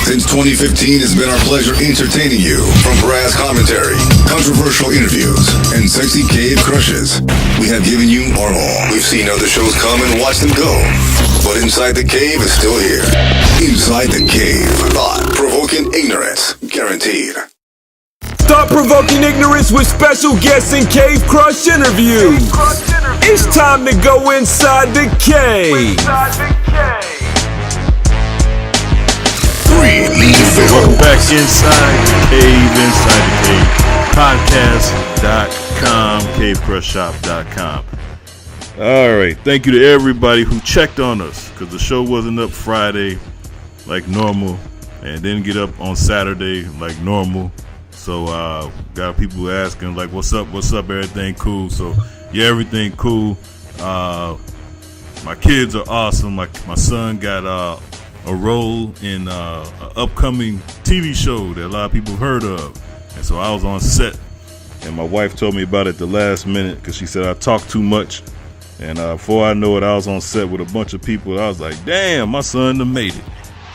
Since 2015, it's been our pleasure entertaining you. From brass commentary, controversial interviews, and sexy cave crushes, we have given you our all. We've seen other shows come and watched them go, but Inside the Cave is still here. Inside the Cave. Thought-provoking ignorance. Guaranteed. Thought-provoking ignorance with special guests and cave crush interviews. It's time to go inside the cave. Welcome back inside the cave. Podcast.com, cavecrushshop.com. All right, thank you to everybody who checked on us, because the show wasn't up Friday like normal and didn't get up on Saturday like normal. So got people asking like, what's up, everything cool? So yeah, everything cool. My kids are awesome. My son got a role in an upcoming TV show that a lot of people have heard of. And so I was on set, and my wife told me about it the last minute because she said I talk too much. And before I know it, I was on set with a bunch of people. I was like, damn, my son done made it.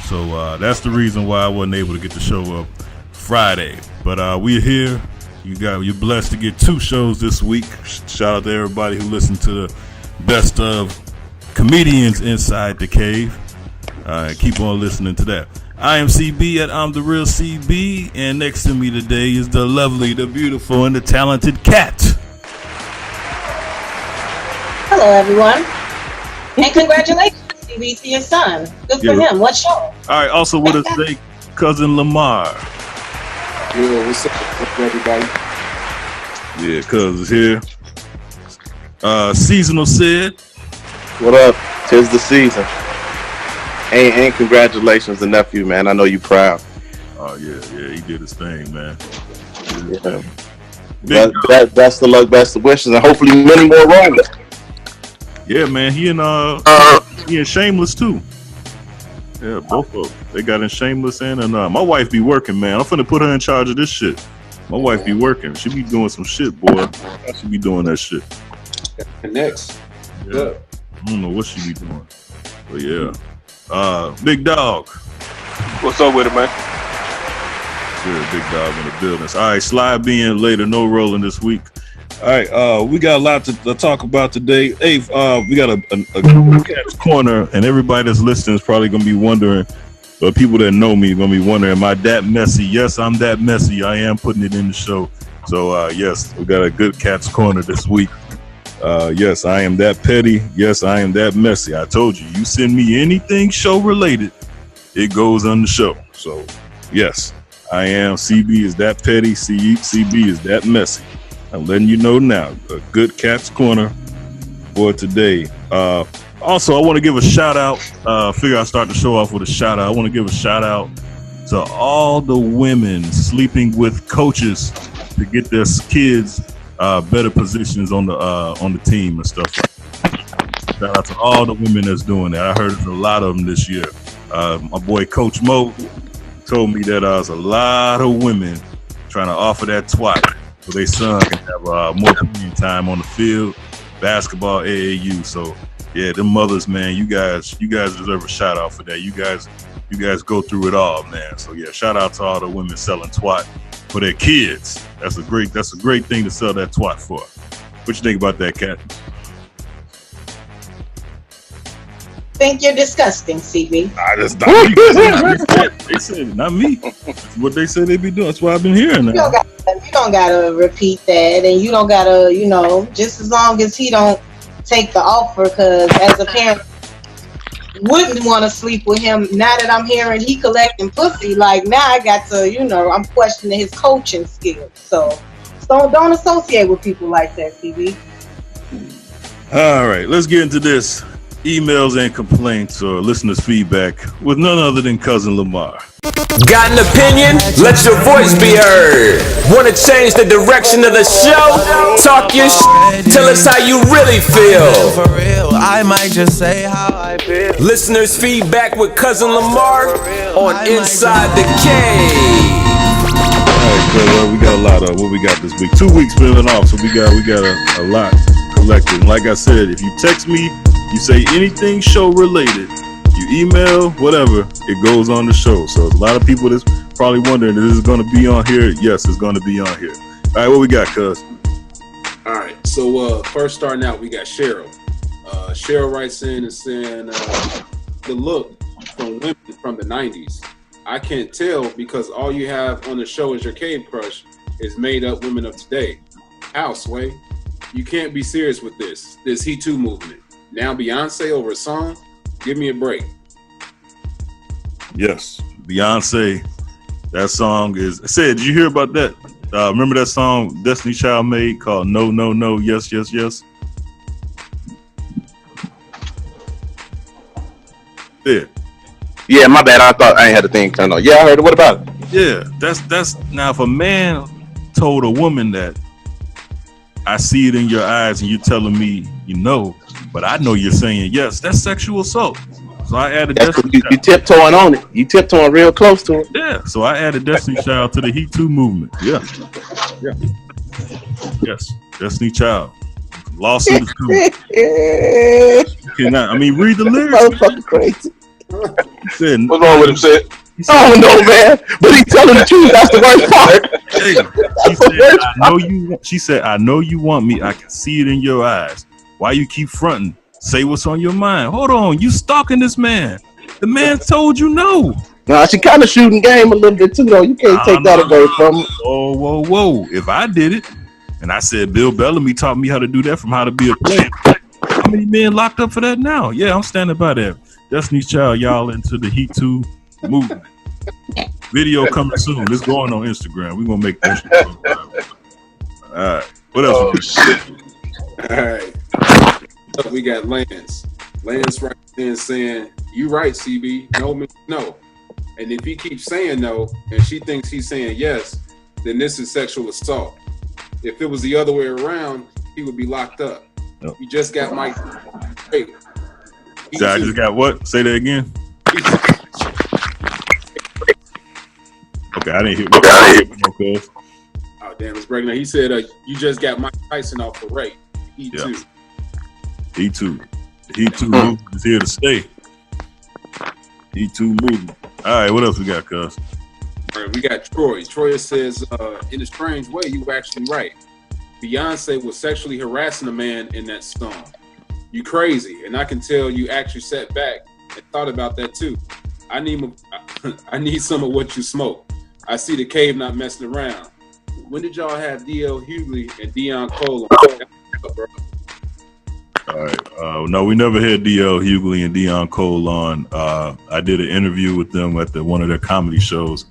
So that's the reason why I wasn't able to get the show up Friday. But we're here. You're blessed to get 2 shows this week. Shout out to everybody who listened to the best of comedians inside the cave. Keep on listening to that. I am CB at I'm the Real CB, and next to me today is the lovely, the beautiful, and the talented Cat. Hello, everyone, and congratulations, CB, to your son. Good for him. What show? All right. Also with us today, cousin Lamar. Yeah, what's up, everybody? Yeah, cuz is here. Seasonal said. What up? 'Tis the season. And congratulations to nephew, man. I know you proud. Oh yeah, he did his thing, man. Yeah. Best of luck, best of wishes, and hopefully many more roles. Yeah, man. He and Shameless too. Yeah, both of them. They got in Shameless and my wife be working, man. I'm finna put her in charge of this shit. My wife be working. She be doing some shit, boy. She be doing that shit. Next. Yeah. I don't know what she be doing. But yeah. Big Dawg. What's up with it, man? Good, Big Dawg in the building. All right, Slide being later, no rolling this week. All right, we got a lot to talk about today. Hey, we got a Cat's Corner, and everybody that's listening is probably going to be wondering, but people that know me are going to be wondering, am I that messy? Yes, I'm that messy. I am putting it in the show. So, yes, we got a good Cat's Corner this week. Yes, I am that petty. Yes, I am that messy. I told you, you send me anything show related, it goes on the show. So, yes, I am. CB is that petty. CB is that messy. I'm letting you know now. A good Cat's Corner for today. Also, I want to give a shout out. Figure I'll start the show off with a shout out. I want to give a shout out to all the women sleeping with coaches to get their kids better positions on the team and stuff. Shout out to all the women that's doing that. I heard there's a lot of them this year. My boy Coach Mo told me that there's a lot of women trying to offer that twat so their son can have more playing time on the field, basketball, AAU. So yeah, them mothers, man, you guys deserve a shout out for that. You guys go through it all, man. So yeah, shout out to all the women selling twat for their kids. That's a great thing to sell that twat for. What you think about that, Cat? Think you're disgusting, CB. That's not me. They said it, not me. That's what they said they be doing. That's what I've been hearing now. You don't gotta repeat that, and you don't gotta, just as long as he don't take the offer, because as a parent, wouldn't want to sleep with him. Now that I'm hearing he collecting pussy, like now I got to, I'm questioning his coaching skills. So don't associate with people like that, CB. All right, let's get into this. Emails and complaints or listeners' feedback with none other than cousin Lamar. Got an opinion? Let your voice be heard. Want to change the direction of the show? Talk your tell us how you really feel. For real, I might just say how I feel. Listeners' feedback with cousin Lamar on Inside the Cave. All right, we got a lot of what we got this week. 2 weeks feeling off, so we got a lot collected. Like I said, if you text me, you say anything show related, you email, whatever, it goes on the show. So a lot of people that's probably wondering, is this going to be on here? Yes, it's going to be on here. All right, what we got, cuz? All right. So first starting out, we got Cheryl. Cheryl writes in and saying the look from women from the 90s. I can't tell because all you have on the show is your cave crush is made up women of today. How, Sway? You can't be serious with this He Too movement. Now Beyonce over a song? Give me a break. Yes, Beyonce. That song is. I said, did you hear about that? Remember that song Destiny Child made called No, No, No, Yes, Yes, Yes? Yeah. Yeah, my bad. I thought I ain't had the thing turned on. Yeah, I heard it. What about it? Yeah, that's now if a man told a woman that I see it in your eyes and you're telling me you know, but I know you're saying yes, that's sexual assault. So I added Destiny you tiptoeing on it. You tiptoeing real close to it. Yeah, so I added Destiny Child to the He Too movement. Yeah. Yes, Destiny Child. Lawsuit is coming. I mean, read the lyrics. Motherfucker crazy. Said, What's wrong with him, Sid? I don't know, man. But he telling the truth. That's the worst part. She said, I know you want me. I can see it in your eyes. Why you keep fronting? Say what's on your mind. Hold on. You stalking this man. The man told you no. Nah, she kind of shooting game a little bit too, though. You can't take that away from her. Whoa. If I did it, and I said Bill Bellamy taught me how to do that from How to Be a Player, how many men locked up for that now? Yeah, I'm standing by that. Destiny's Child, y'all into the He Too movement. Video coming soon. It's going on Instagram. We're gonna make that shit. All right. What else? All right. We got Lance. Lance right in saying, "You right, CB. No means no. And if he keeps saying no, and she thinks he's saying yes, then this is sexual assault. If it was the other way around, he would be locked up. Nope. You just got Mike. Hey, I just got what? Say that again. Okay, I didn't hear. Okay. Oh damn, it's breaking up. He said, "You just got Mike Tyson off for rape. He too. He too. He Too movement is here to stay. He Too movement. All right, what else we got, cuz? All right, we got Troy. Troy says, in a strange way, you were actually right. Beyonce was sexually harassing a man in that song. You crazy, and I can tell you actually sat back and thought about that too. I need some of what you smoke. I see the cave not messing around. When did y'all have D.L. Hughley and Deion Cole on? All right. No, we never had D.L. Hughley and Deion Cole on. I did an interview with them at one of their comedy shows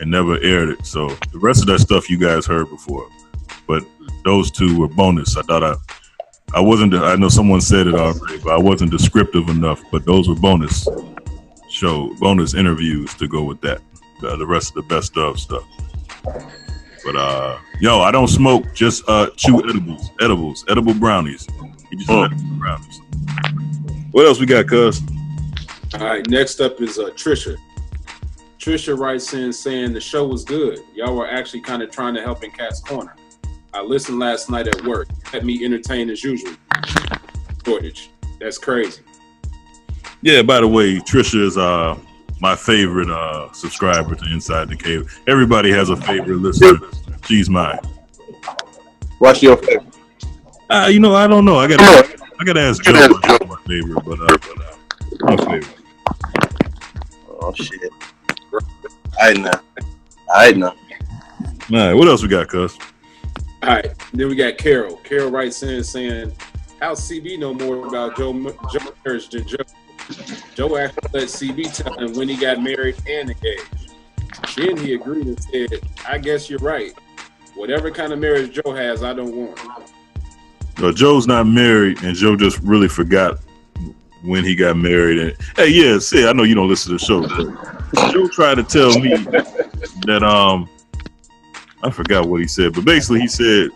and never aired it. So the rest of that stuff you guys heard before, but those two were bonus. I wasn't. I know someone said it already, but I wasn't descriptive enough. But those were bonus interviews to go with that. The rest of the best of stuff. But I don't smoke. Just chew edible brownies. You just edible brownies. What else we got, cuz? All right. Next up is Trisha. Trisha writes in saying the show was good. Y'all were actually kind of trying to help in Cat's Corner. I listened last night at work. Had me entertained as usual. Shortage. That's crazy. Yeah, by the way, Trisha is my favorite subscriber to Inside the Cave. Everybody has a favorite listener. She's mine. What's your favorite? I don't know. I gotta ask Joe what's my favorite, but my favorite. Oh shit. I know. All right, what else we got, cuz? All right, then we got Carol. Carol writes in saying, how CB know more about Joe marriage than Joe? Joe actually let CB tell him when he got married and engaged. Then he agreed and said, I guess you're right. Whatever kind of marriage Joe has, I don't want. No, Joe's not married, and Joe just really forgot when he got married. And hey, yeah, see, I know you don't listen to the show, but Joe tried to tell me that I forgot what he said, but basically he said,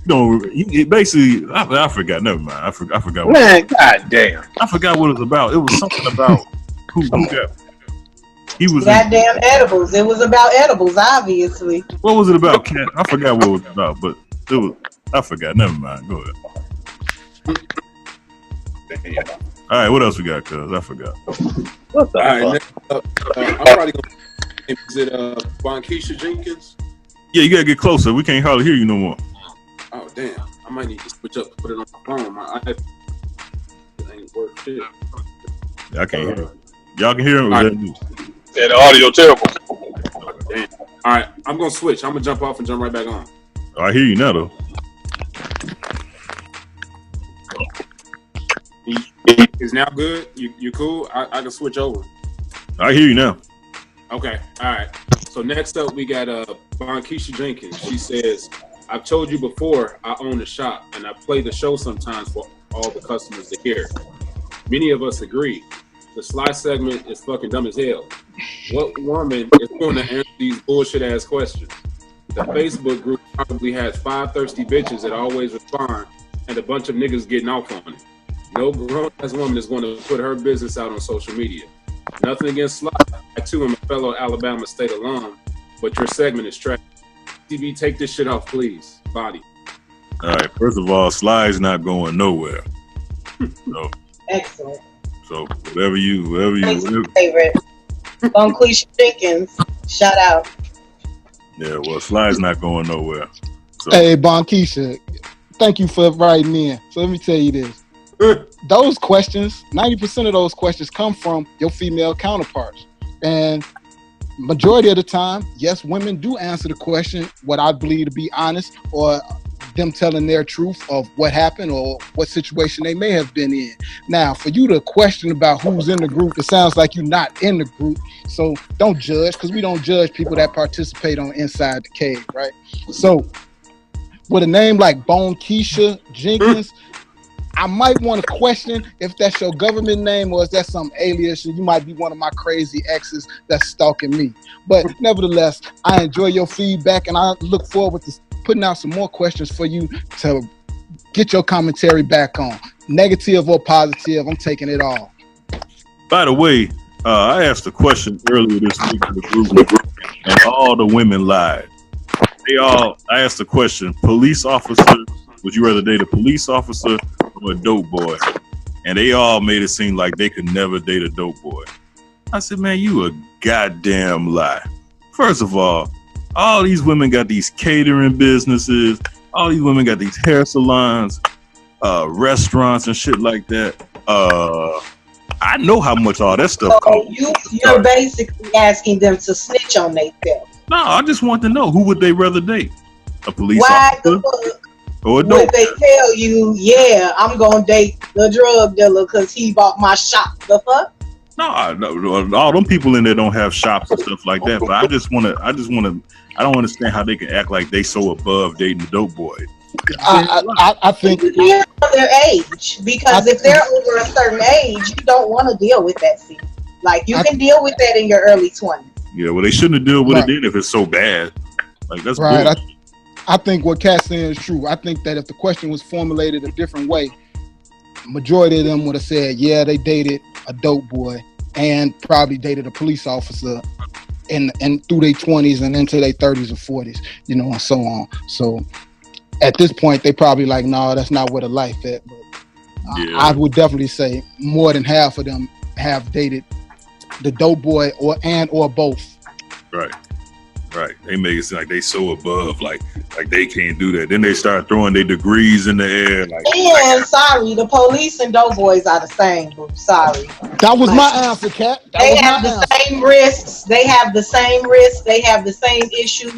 he basically, I forgot. Never mind. I forgot. What Man, goddamn. I forgot what it was about. It was something about who got. He was goddamn edibles. It was about edibles, obviously. What was it about, Cat? I forgot what it was about, but I forgot. Never mind. Go ahead. All right, what else we got? Cause I forgot. What the All right, fuck? next up, I'm probably gonna. Is it Bonkeisha Jenkins? Yeah, you gotta get closer. We can't hardly hear you no more. Oh damn! I might need to switch up, put it on my phone. My iPad ain't worth shit. I can't hear you. Y'all can hear him? All Or right. is that me? Yeah, the audio terrible. Damn. All right, I'm gonna switch. I'm gonna jump off and jump right back on. Oh, I hear you now though. Is now good? You cool? I can switch over. I hear you now. Okay. All right. So next up, we got Bonkeisha Jenkins. She says, "I've told you before, I own a shop and I play the show sometimes for all the customers to hear. Many of us agree. The Sly segment is fucking dumb as hell. What woman is going to answer these bullshit ass questions? The Facebook group probably has 5 thirsty bitches that always respond and a bunch of niggas getting off on it. No grown ass woman is going to put her business out on social media. Nothing against Sly. I too am a fellow Alabama State alum, but your segment is trash. TV, take this shit off, please. Body." All right. First of all, Sly's not going nowhere. So, Excellent. whatever you. Favorite. Bonkeisha Jenkins. Shout out. Yeah. Well, Sly's not going nowhere. So, Hey, Bonkeisha, thank you for writing in. So let me tell you this. Those questions, 90% of those questions come from your female counterparts. And majority of the time, yes, women do answer the question, what I believe to be honest, or them telling their truth of what happened or what situation they may have been in. Now, for you to question about who's in the group, it sounds like you're not in the group. So don't judge, because we don't judge people that participate on Inside the Cave, right? So with a name like Bonkeisha Jenkins, I might want to question if that's your government name or is that some alias and you might be one of my crazy exes that's stalking me. But nevertheless, I enjoy your feedback and I look forward to putting out some more questions for you to get your commentary back on. Negative or positive, I'm taking it all. by the way, I asked a question earlier this week in the group, and all the women lied. I asked the question: police officer, would you rather date a police officer or a dope boy? And they all made it seem like they could never date a dope boy. I said, man, you a goddamn lie. First of all these women got these catering businesses. All these women got these hair salons, restaurants and shit like that. I know how much all that stuff costs. You're basically asking them to snitch on themselves. No, I just want to know, who would they rather date? A police Why officer the fuck or a would dope? they tell you, yeah, I'm gonna date the drug dealer because he bought my shop? The fuck? No, all them people in there don't have shops and stuff like that. But I don't understand how they can act like they so above dating a dope boy. I think It depends on their age, because if they're over a certain age, you don't want to deal with that. See, like you can deal with that in your early 20s. Yeah, well, they shouldn't have dealt with it then if it's so bad. Like, that's right. bullshit. I think what Kat's saying is true. I think that if the question was formulated a different way, majority of them would have said, yeah, they dated a dope boy and probably dated a police officer and through their 20s and into their 30s or 40s, and so on. So at this point, they probably like, no, that's not where the life at. But I would definitely say more than half of them have dated the dope boy or both. Right. They make it seem like they so above, like they can't do that. Then they start throwing their degrees in the air. Sorry, the police and dope boys are the same, boo. Sorry. That was my answer, Kat. They have the same risks. They have the same risks. They have the same issues.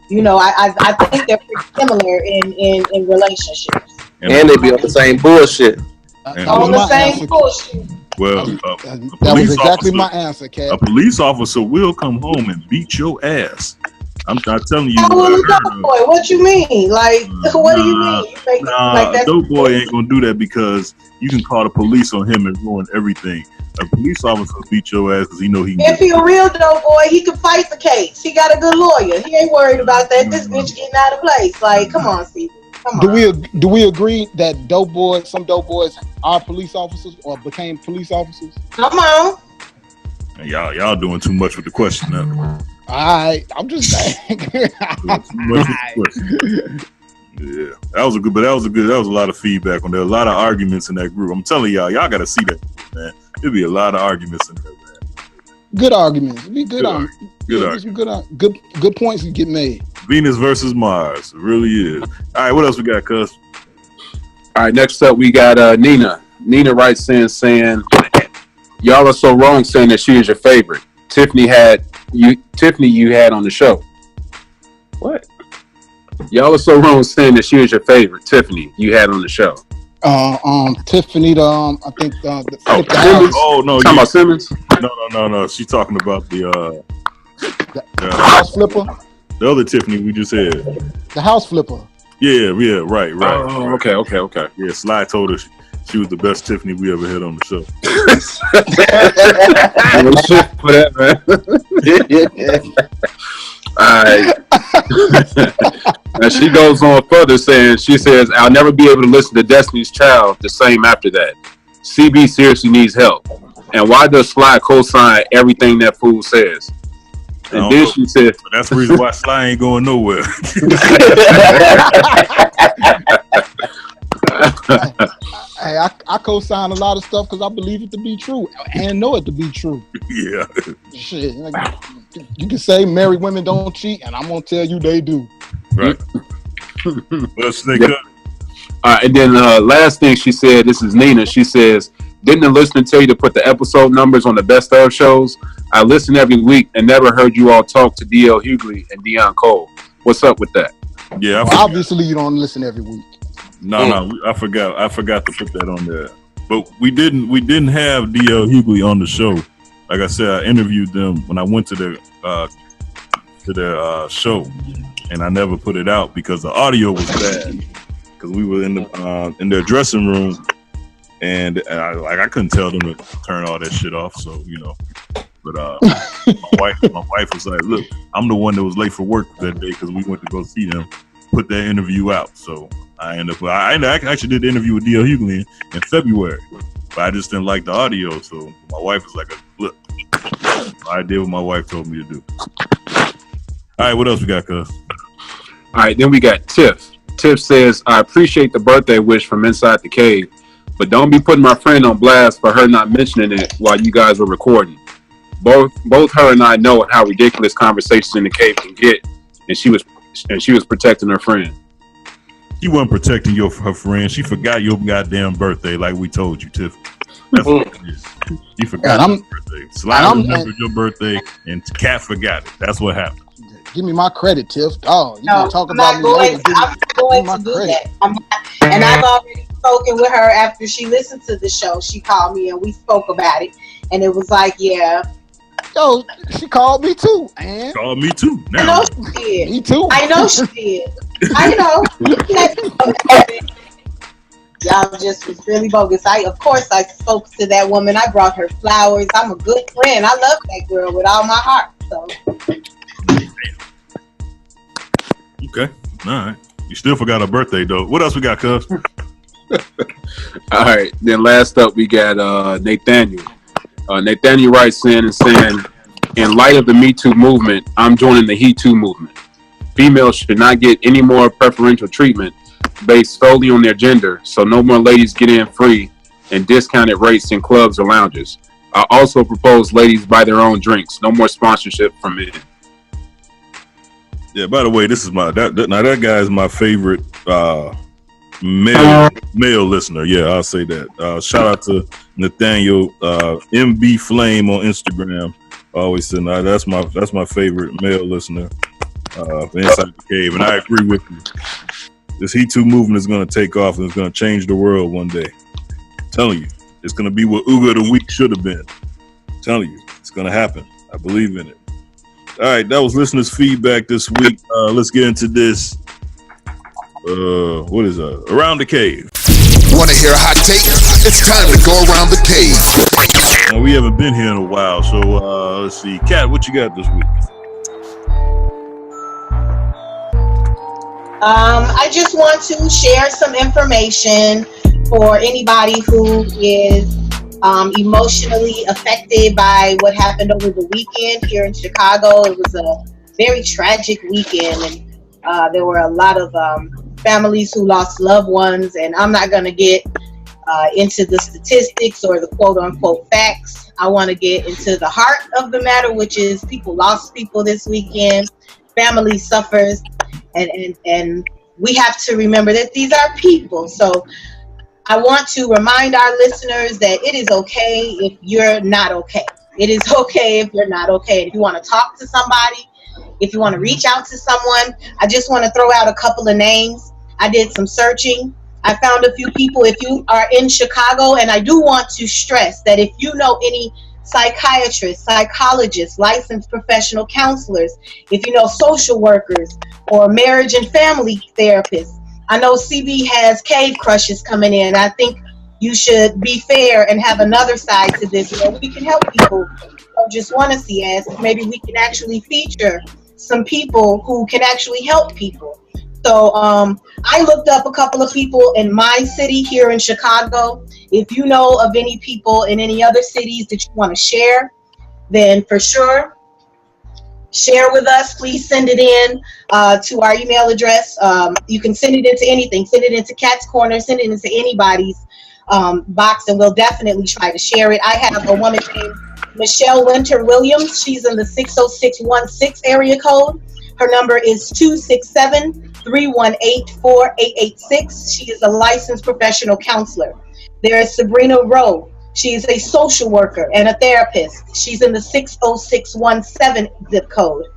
I think they're pretty similar in relationships. And they be on the same bullshit. On the same bullshit. Well, that was exactly my answer, Kat. A police officer will come home and beat your ass. I'm not telling you. Boy, what you mean? Like, what do you mean? You make like that? Dope boy ain't gonna do that because you can call the police on him and ruin everything. A police officer will beat your ass because he know he can. If he a real dope boy, he can fight the case. He got a good lawyer. He ain't worried about that. This bitch getting out of place. Like, come on, Steve. Do we agree that some dope boys are police officers or became police officers? Come on. Y'all doing too much with the question now. I'm just saying. Yeah, that was a lot of feedback on there. A lot of arguments in that group. I'm telling y'all got to see that, man. There'll be a lot of arguments in there, man. Good arguments. Be good on. Good points you get made. Venus versus Mars. It really is. All right, what else we got, cuz? All right, next up we got Nina. Nina writes in saying, "Y'all are so wrong saying that she is your favorite. Tiffany you had on the show." What? Y'all are so wrong saying that she was your favorite. Tiffany you had on the show. Tiffany, I think no, talking about Simmons. No. She's talking about the house flipper. The other Tiffany we just had. The house flipper. Yeah, right. Oh, okay. Yeah, Sly told her she was the best Tiffany we ever had on the show. For that, man. All right. Now she goes on further saying, she says, "I'll never be able to listen to Destiny's Child the same after that. CB seriously needs help. And why does Sly co-sign everything that fool says?" And then she said, "That's the reason why Sly ain't going nowhere." Hey, I co-sign a lot of stuff because I believe it to be true and know it to be true. Yeah. Shit. You can say married women don't cheat, and I'm gonna tell you they do. Right. Let's think up. All right, and then last thing she said, this is Nina. She says, "Didn't the listener tell you to put the episode numbers on the best of shows? I listen every week and never heard you all talk to DL Hughley and Deion Cole. What's up with that?" Yeah, well, obviously you don't listen every week. No, I forgot to put that on there. But we didn't have DL Hughley on the show. Like I said, I interviewed them when I went to their show, and I never put it out because the audio was bad. Because we were in their dressing room, and I couldn't tell them to turn all that shit off. So but my wife was like, "Look, I'm the one that was late for work that day because we went to go see them. Put that interview out." So I actually did the interview with DL Hughley in February, but I just didn't like the audio. So my wife was like, "Look, I did what my wife told me to do." All right, what else we got, cuz? All right, then we got Tiff. Tiff says, "I appreciate the birthday wish from inside the cave, but don't be putting my friend on blast for her not mentioning it while you guys were recording. Both her and I know how ridiculous conversations in the cave can get, and she was protecting her friend." She wasn't protecting her friend. She forgot your goddamn birthday, like we told you, Tiff. That's what it is. She forgot your birthday. Sly remembered your birthday, and Cat forgot it. That's what happened. Give me my credit, Tiff. Oh, you can talk I'm about not me going, later. I'm not going to do that. And I've already spoken with her after she listened to the show. She called me and we spoke about it, and it was like, yeah. Yo, she called me too, man. Called me too. Now. I know she did. Me too. I know she did. I know. Y'all just was really bogus. Of course I spoke to that woman. I brought her flowers. I'm a good friend. I love that girl with all my heart. So. Okay. All right. You still forgot her birthday though. What else we got, cuz? All right. Then last up we got Nathaniel. Nathaniel writes in and saying, "In light of the Me Too movement, I'm joining the He Too movement. Females should not get any more preferential treatment based solely on their gender, so no more ladies get in free and discounted rates in clubs or lounges. I also propose ladies buy their own drinks. No more sponsorship from men." Yeah, by the way, this is that guy is my favorite male listener. Yeah, I'll say that. Shout out to Nathaniel MB Flame on Instagram. Always saying that's my favorite male listener inside the cave, and I agree with you. This He Too movement is going to take off and it's going to change the world one day. I'm telling you, it's going to be what Uga of the Week should have been. I'm telling you, it's going to happen. I believe in it. All right, that was listeners' feedback this week. Let's get into this. What is that? Around the Cave. Want to hear a hot take? It's time to go around the cave. Now, we haven't been here in a while, so let's see. Kat, what you got this week? I just want to share some information for anybody who is emotionally affected by what happened over the weekend here in Chicago. It was a very tragic weekend, and there were a lot of families who lost loved ones, and I'm not going to get into the statistics or the quote-unquote facts. I want to get into the heart of the matter, which is people lost people this weekend, family suffers, and we have to remember that these are people. So I want to remind our listeners that it is okay if you're not okay. It is okay if you're not okay. If you want to talk to somebody, if you want to reach out to someone, I just want to throw out a couple of names. I did some searching. I found a few people. If you are in Chicago, and I do want to stress that if you know any psychiatrists, psychologists, licensed professional counselors, if you know social workers or marriage and family therapists, I know CB has cave crushes coming in. I think you should be fair and have another side to this where we can help people who don't just want to see ass. Maybe we can actually feature some people who can actually help people. So I looked up a couple of people in my city here in Chicago. If you know of any people in any other cities that you want to share, then for sure, share with us. Please send it in to our email address. You can send it into anything. Send it into Cat's Corner. Send it into anybody's box, and we'll definitely try to share it. I have a woman named Michelle Winter Williams. She's in the 60616 area code. Her number is 267-318-4886. She is a licensed professional counselor. There is Sabrina Rowe. She is a social worker and a therapist. She's in the 60617 zip code.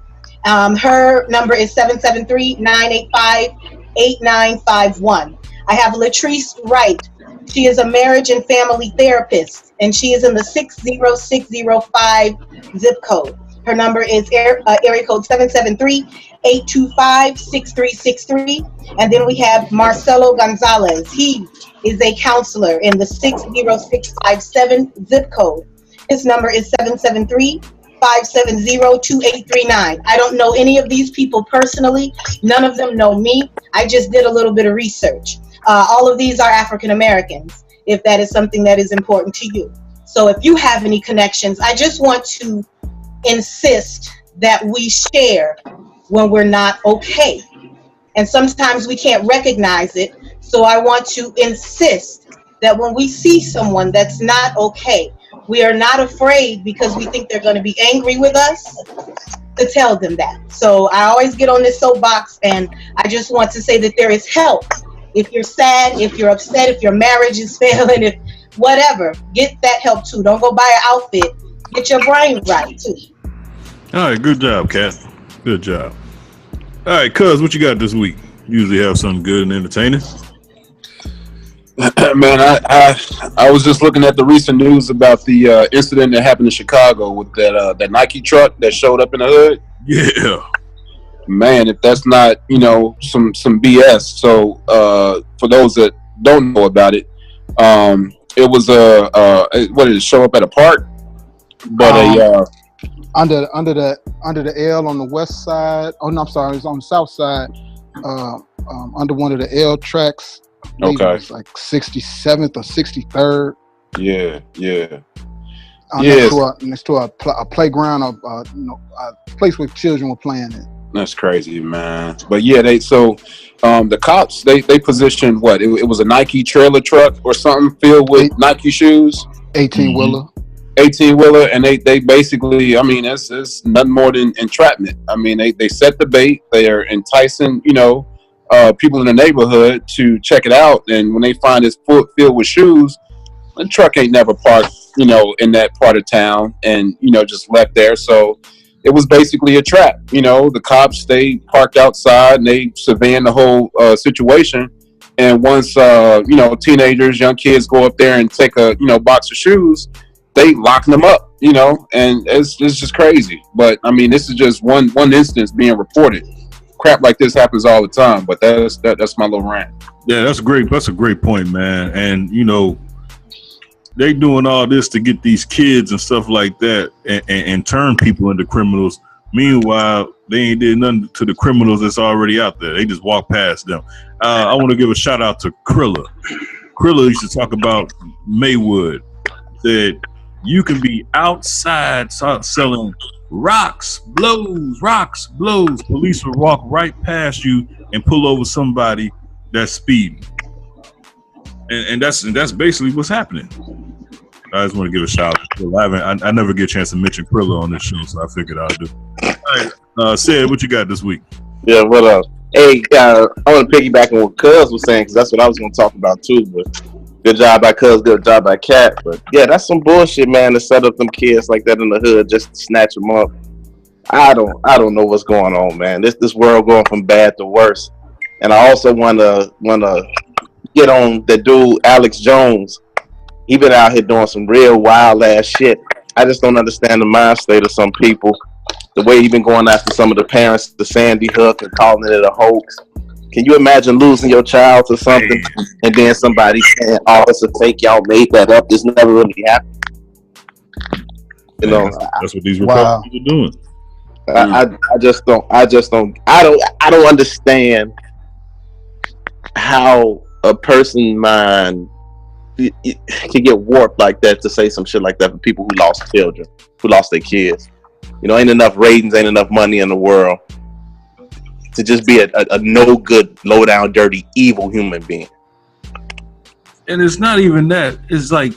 Her number is 773-985-8951. I have Latrice Wright. She is a marriage and family therapist, and she is in the 60605 zip code. Her number is area code 773-825-6363. And then we have Marcelo Gonzalez. He is a counselor in the 60657 zip code. His number is 773-570-2839. I don't know any of these people personally. None of them know me. I just did a little bit of research. All of these are African Americans, if that is something that is important to you. So if you have any connections, I just want to insist that we share when we're not okay. And sometimes we can't recognize it. So I want to insist that when we see someone that's not okay, we are not afraid because we think they're going to be angry with us to tell them that. So I always get on this soapbox, and I just want to say that there is help. If you're sad, if you're upset, if your marriage is failing, if whatever, get that help too. Don't go buy an outfit. Get your brain right too. All right, good job, Kat. Good job. All right, Cuz, what you got this week? Usually have something good and entertaining. Man, I was just looking at the recent news about the incident that happened in Chicago with that Nike truck that showed up in the hood. Yeah. Man, if that's not, some BS. So for those that don't know about it, it was what did it show up at a park? But under the L on the west side. Oh no, I'm sorry, it's on the south side. Under one of the L tracks. Okay. It was like 67th or 63rd. Yeah. Next to a playground, a place where children were playing in. That's crazy, man. But yeah, the cops they positioned what? It was a Nike trailer truck or something filled with Nike shoes. 18-wheeler. 18-wheeler, and they basically, I mean, it's nothing more than entrapment. I mean, they set the bait. They are enticing, people in the neighborhood to check it out. And when they find it's filled with shoes, the truck ain't never parked, in that part of town, and just left there. So it was basically a trap. The cops, they parked outside and they surveying the whole situation. And once teenagers, young kids go up there and take a box of shoes, they locking them up, and it's just crazy. But I mean, this is just one instance being reported. Crap like this happens all the time, but that's my little rant. Yeah, that's a great point, man. And they doing all this to get these kids and stuff like that, and turn people into criminals. Meanwhile, they ain't did nothing to the criminals that's already out there. They just walk past them. I want to give a shout out to Krilla. Krilla used to talk about Maywood. Said you can be outside selling rocks, blows. Police will walk right past you and pull over somebody that's speeding, and that's basically what's happening. I just want to give a shout out. I never get a chance to mention Krilla on this show, so I figured I'll do. All right, Sid, what you got this week? Yeah, what up? Hey, I want to piggyback on what Cuz was saying because that's what I was going to talk about too. But good job by Cuz, good job by Cat. But yeah, that's some bullshit, man. To set up them kids like that in the hood just to snatch them up. I don't know what's going on, man. This world going from bad to worse. And I also wanna get on the dude Alex Jones. He been out here doing some real wild ass shit. I just don't understand the mind state of some people. The way he been going after some of the parents, the Sandy Hook, and calling it a hoax. Can you imagine losing your child to something and then somebody saying, "Oh, it's a fake. Y'all made that up. This never really happened." You know, that's what these Republicans are doing. I just don't understand how a person's mind can get warped like that to say some shit like that for people who lost children, who lost their kids. You know, ain't enough ratings, ain't enough money in the world to just be a no good, low down, dirty, evil human being. And it's not even that. It's like,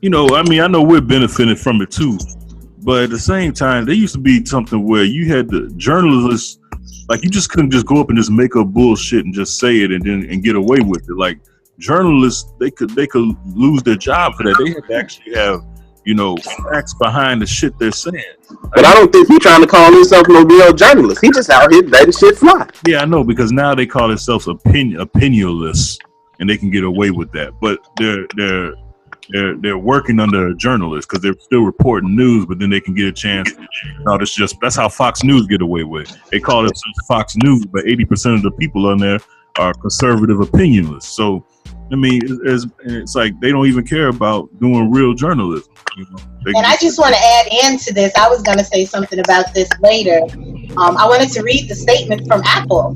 you know, I mean, I know we're benefiting from it too, but at the same time, there used to be something where you had the journalists, like you just couldn't just go up and just make up bullshit and just say it and get away with it. Like journalists, they could lose their job for that. They had to actually have, you know, facts behind the shit they're saying. But I don't think he's trying to call himself no real journalist. He just out here letting shit fly. Yeah, I know, because now they call themselves opinionless, and they can get away with that. But they're working under a journalist because they're still reporting news, but then they can get a chance. No, that's how Fox News get away with it. They call themselves Fox News, but 80% of the people on there are conservative opinionless. So, I mean, it's like they don't even care about doing real journalism. You know? And I just want to add into this. I was going to say something about this later. I wanted to read the statement from Apple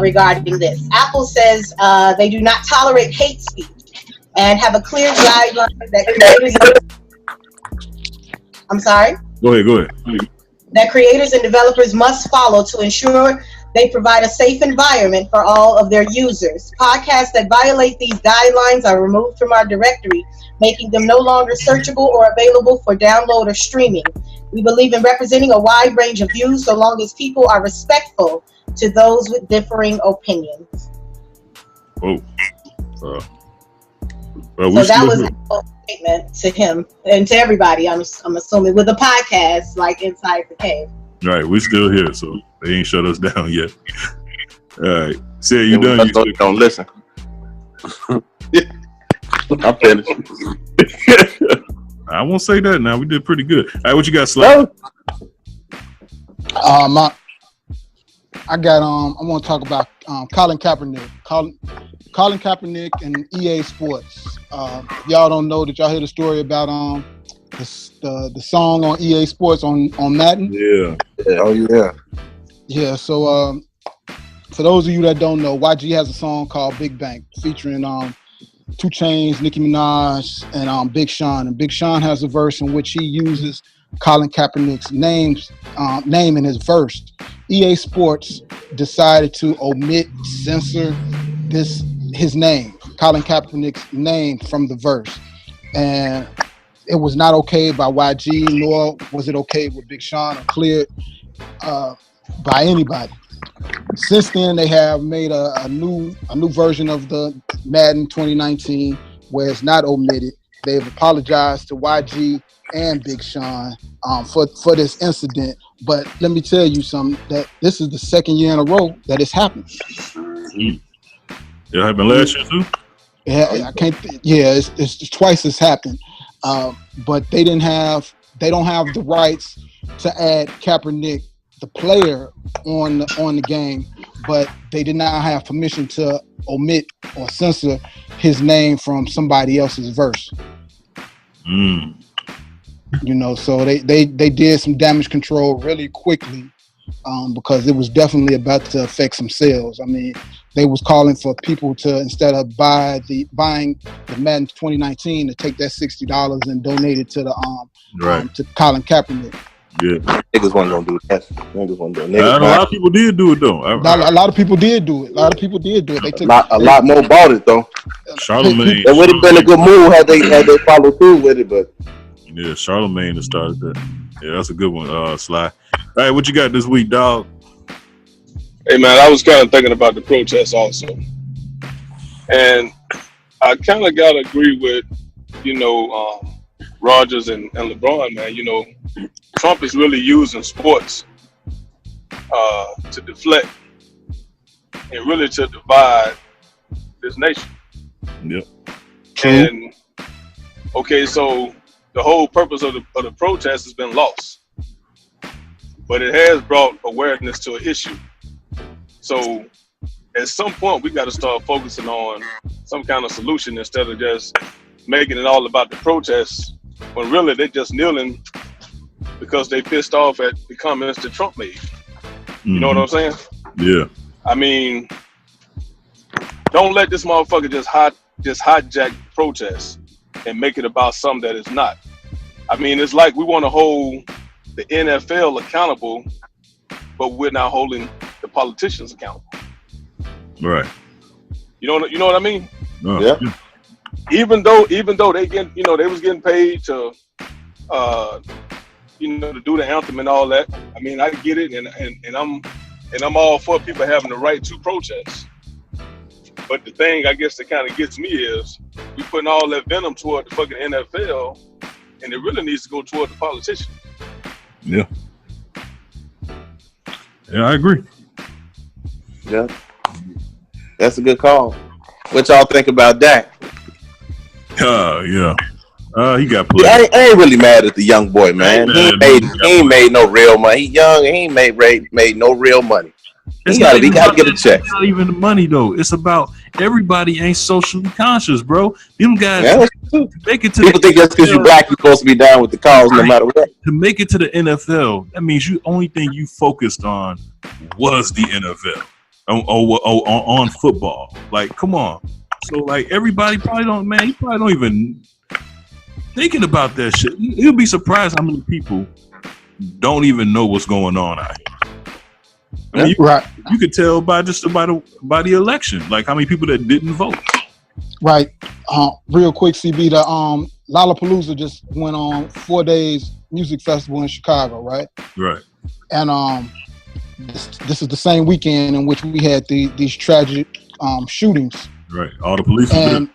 regarding this. Apple says they do not tolerate hate speech and have a clear guideline that creators. I'm sorry? Go ahead. That creators and developers must follow to ensure they provide a safe environment for all of their users. Podcasts that violate these guidelines are removed from our directory, making them no longer searchable or available for download or streaming. We believe in representing a wide range of views so long as people are respectful to those with differing opinions. Oh. So that was a statement to him and to everybody, I'm assuming, with a podcast like Inside the Cave. Right, we're still here, so they ain't shut us down yet. All right. Say you done. You don't listen. I'm finished. I won't say that now. We did pretty good. All right, what you got, Slap? I want to talk about Colin Kaepernick. Colin Kaepernick and EA Sports. Y'all don't know, did y'all hear the story about the song on EA Sports on Madden? Yeah. Oh yeah. Yeah. So for those of you that don't know, YG has a song called Big Bank featuring 2 Chainz, Nicki Minaj, and Big Sean. And Big Sean has a verse in which he uses Colin Kaepernick's name in his verse. EA Sports decided to censor his name, Colin Kaepernick's name, from the verse. And it was not okay by YG, nor was it okay with Big Sean or cleared by anybody. Since then, they have made a new version of the Madden 2019 where it's not omitted. They've apologized to YG and Big Sean for this incident. But let me tell you something, that this is the second year in a row that it's happened. It happened last year too? Yeah, it's twice it's happened. But they don't have the rights to add Kaepernick, the player, on the game, but they did not have permission to omit or censor his name from somebody else's verse. You know, so they did some damage control really quickly, because it was definitely about to affect some sales. I mean, they was calling for people to, instead of buying the Madden 2019, to take that $60 and donate it to the to Colin Kaepernick. Yeah. Niggas wasn't gonna do that. Niggas wasn't doing A lot of people did do it though. A lot of people did do it. They took a lot more bought it though. Charlemagne. It would have been a good move had they followed through with it, but yeah, Charlemagne has started that. Yeah, that's a good one, Sly. All right, what you got this week, dog? Hey man, I was kind of thinking about the protests also, and I kind of gotta agree with Rogers and LeBron, man. Trump is really using sports to deflect and really to divide this nation. Yep. And okay, so the whole purpose of the protest has been lost, but it has brought awareness to an issue. So at some point, we got to start focusing on some kind of solution instead of just making it all about the protests, when really they're just kneeling because they pissed off at the comments that Trump made. You know what I'm saying? Yeah. I mean, don't let this motherfucker just hijack protests and make it about something that is not. I mean, it's like we want to hold the NFL accountable, but we're not holding the politicians accountable. Right. You know what I mean? Yeah. Even though they get, they was getting paid to, to do the anthem and all that. I mean, I get it, and I'm all for people having the right to protest. But the thing, I guess, that kind of gets me is we putting all that venom toward the fucking NFL, and it really needs to go toward the politicians. Yeah. Yeah, I agree. Yeah, that's a good call. What y'all think about Dak? Yeah. He got played. Yeah, I ain't really mad at the young boy, man. He ain't made no real money. He young. He ain't made no real money. He gotta get a check. It's not even the money though. It's about everybody ain't socially conscious, bro. Them guys make it to people think that's because you're black, you're supposed to be down with the cause no matter what. To make it to the NFL, that means you only thing you focused on was the NFL on football. Like, come on. So like everybody probably don't even thinking about that shit. You'll be surprised how many people don't even know what's going on out here. I mean, you could tell by the election, like how many people that didn't vote. Right. Real quick, CB, the Lollapalooza just went on 4 days music festival in Chicago, right? Right. And this is the same weekend in which we had these tragic shootings. Right. All the police. And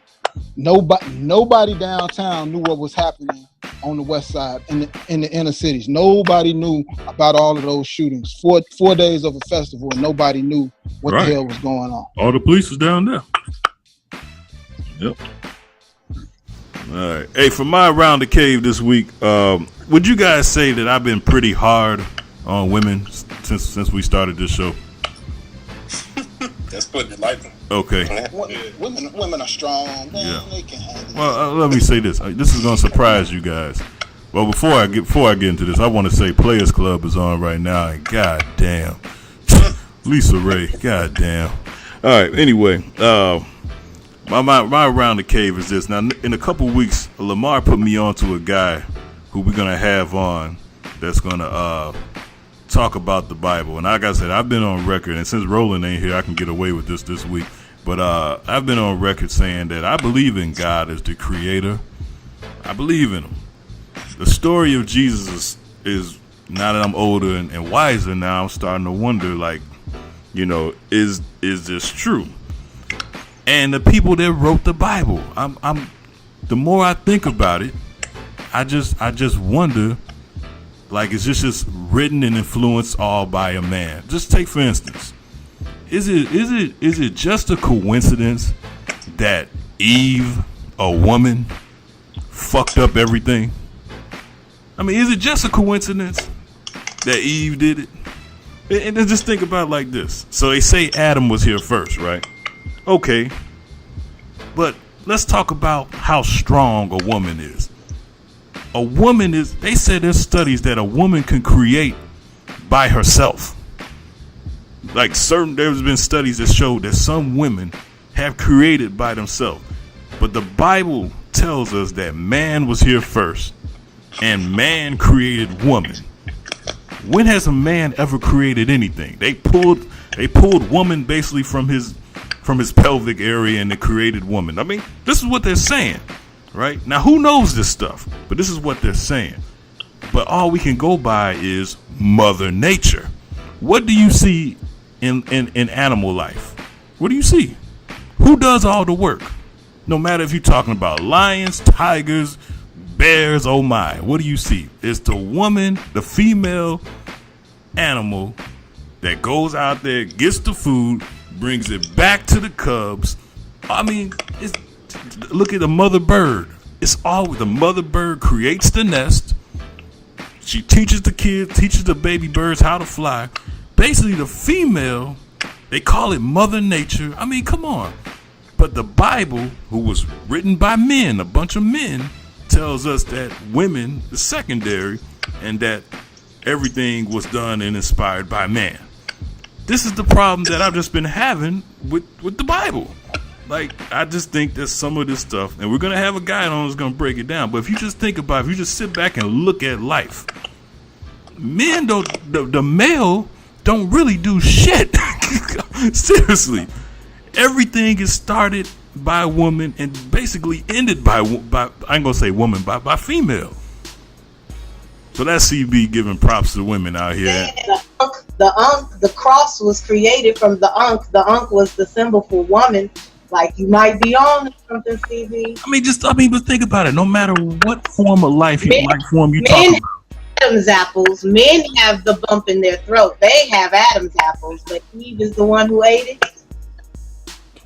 nobody downtown knew what was happening on the west side in the inner cities. Nobody knew about all of those shootings. 4 days of a festival, and nobody knew what the hell was going on. All the police was down there. Yep. All right. Hey, for my Around the Cave this week, would you guys say that I've been pretty hard on women since we started this show? That's putting it lightly. Okay. Women are strong. Man, they can handle it. Well, let me say this. This is gonna surprise you guys. Well, before I get into this, I want to say Players Club is on right now, and goddamn, Lisa Ray, goddamn. All right. Anyway, my Around the Cave is this. Now, in a couple weeks, Lamar put me on to a guy who we're gonna have on that's gonna talk about the Bible. And like I said, I've been on record, and since Roland ain't here, I can get away with this week. But I've been on record saying that I believe in God as the creator. I believe in him. The story of Jesus is now that I'm older and wiser now, I'm starting to wonder, like, is this true? And the people that wrote the Bible, I'm the more I think about it, I just wonder, like, is this just written and influenced all by a man? Just take, for instance, is it just a coincidence that Eve, a woman, fucked up everything? I mean, is it just a coincidence that Eve did it? And then just think about it like this. So they say Adam was here first, right? Okay. But let's talk about how strong a woman is. A woman is, they said there's studies that a woman can create by herself. Like there's been studies that show that some women have created by themselves. But the Bible tells us that man was here first and man created woman. When has a man ever created anything? They pulled woman basically from his pelvic area and they created woman. I mean, this is what they're saying, right? Now, who knows this stuff? But this is what they're saying. But all we can go by is Mother Nature. What do you see in animal life? What do you see? Who does all the work? No matter if you're talking about lions, tigers, bears, oh my, what do you see? It's the woman, the female animal that goes out there, gets the food, brings it back to the cubs. I mean, look at the mother bird. It's always the mother bird creates the nest. She teaches the kids, teaches the baby birds how to fly. Basically, the female, they call it Mother Nature. I mean, come on. But the Bible, who was written by men, a bunch of men, tells us that women is secondary and that everything was done and inspired by man. This is the problem that I've just been having with the Bible. Like, I just think that some of this stuff, and we're going to have a guy on who's going to break it down, but if you just think about it, if you just sit back and look at life, men don't, the male don't really do shit. Seriously. Everything is started by a woman and basically ended by I ain't going to say woman, by female. So that's CB giving props to women out here. The cross was created from the Ankh. The Ankh was the symbol for woman. Like, you might be on something, CB. But think about it. No matter what form of life you talk about. Adam's apples. Men have the bump in their throat. They have Adam's apples, but Eve is the one who ate it.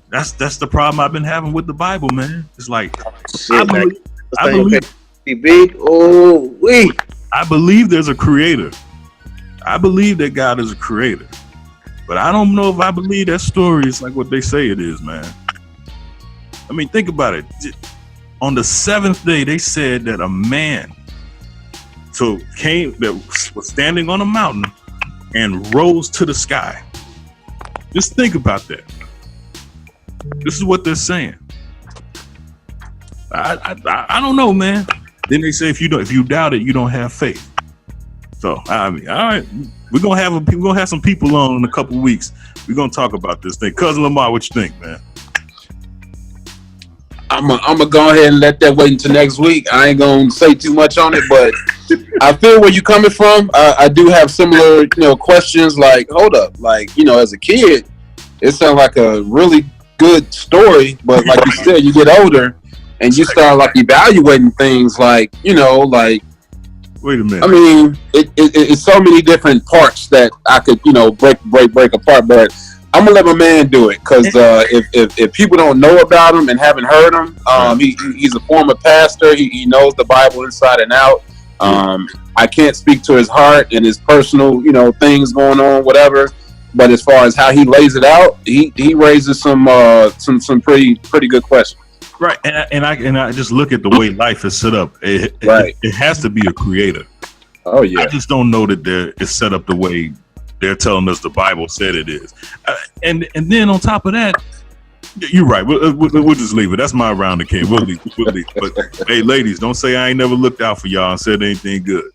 That's the problem I've been having with the Bible, man. It's like I believe there's a creator. I believe that God is a creator. But I don't know if I believe that story is like what they say it is, man. I mean, think about it. On the seventh day, they said that a man that was standing on a mountain and rose to the sky. Just think about that. This is what they're saying. I don't know, man. Then they say if you doubt it, you don't have faith. So I mean, all right, we're gonna have some people on in a couple weeks. We're gonna talk about this thing. Cousin Lamar, what you think, man? I'm gonna go ahead and let that wait until next week. I ain't gonna say too much on it, but I feel where you're coming from. I do have similar, questions. Like, hold up, like, as a kid, it sounds like a really good story, but like you said, you get older and you start like evaluating things, like, like. Wait a minute. I mean, it's so many different parts that I could, break apart. But I'm gonna let my man do it, because if people don't know about him and haven't heard him, he's a former pastor. He knows the Bible inside and out. I can't speak to his heart and his personal, things going on, whatever. But as far as how he lays it out, he raises some pretty good questions. Right, and I just look at the way life is set up. It has to be a creator. Oh yeah. I just don't know that it's set up the way they're telling us the Bible said it is. And then on top of that, you're right. We'll just leave it. That's my round of cane. We'll leave. But hey, ladies, don't say I ain't never looked out for y'all and said anything good.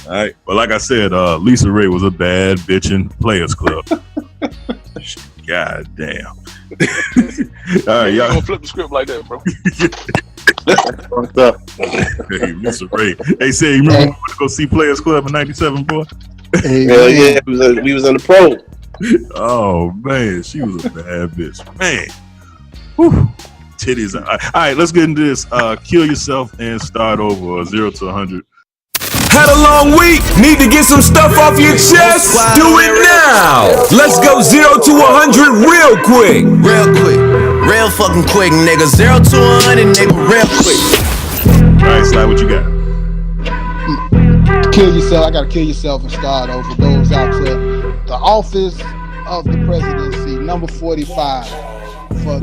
All right. But like I said, Lisa Ray was a bad bitch in Players Club. God damn. All right, y'all. Don't flip the script like that, bro. What's up? Hey, Mr. Ray. Hey, say, you remember when we went to go see Players Club in '97, boy? Hell yeah, we was in the pro. Oh man, she was a bad bitch, man. Whew. Titties. All right, let's get into this. Kill yourself and start over. 0 to 100. Had a long week? Need to get some stuff off your chest? Do it now! Let's go 0 to 100 real quick. Real fucking quick, nigga. 0 to 100, nigga, real quick. All right, Sly, what you got? Kill yourself. I gotta kill yourself and start over. Goes out to the office of the presidency, number 45, for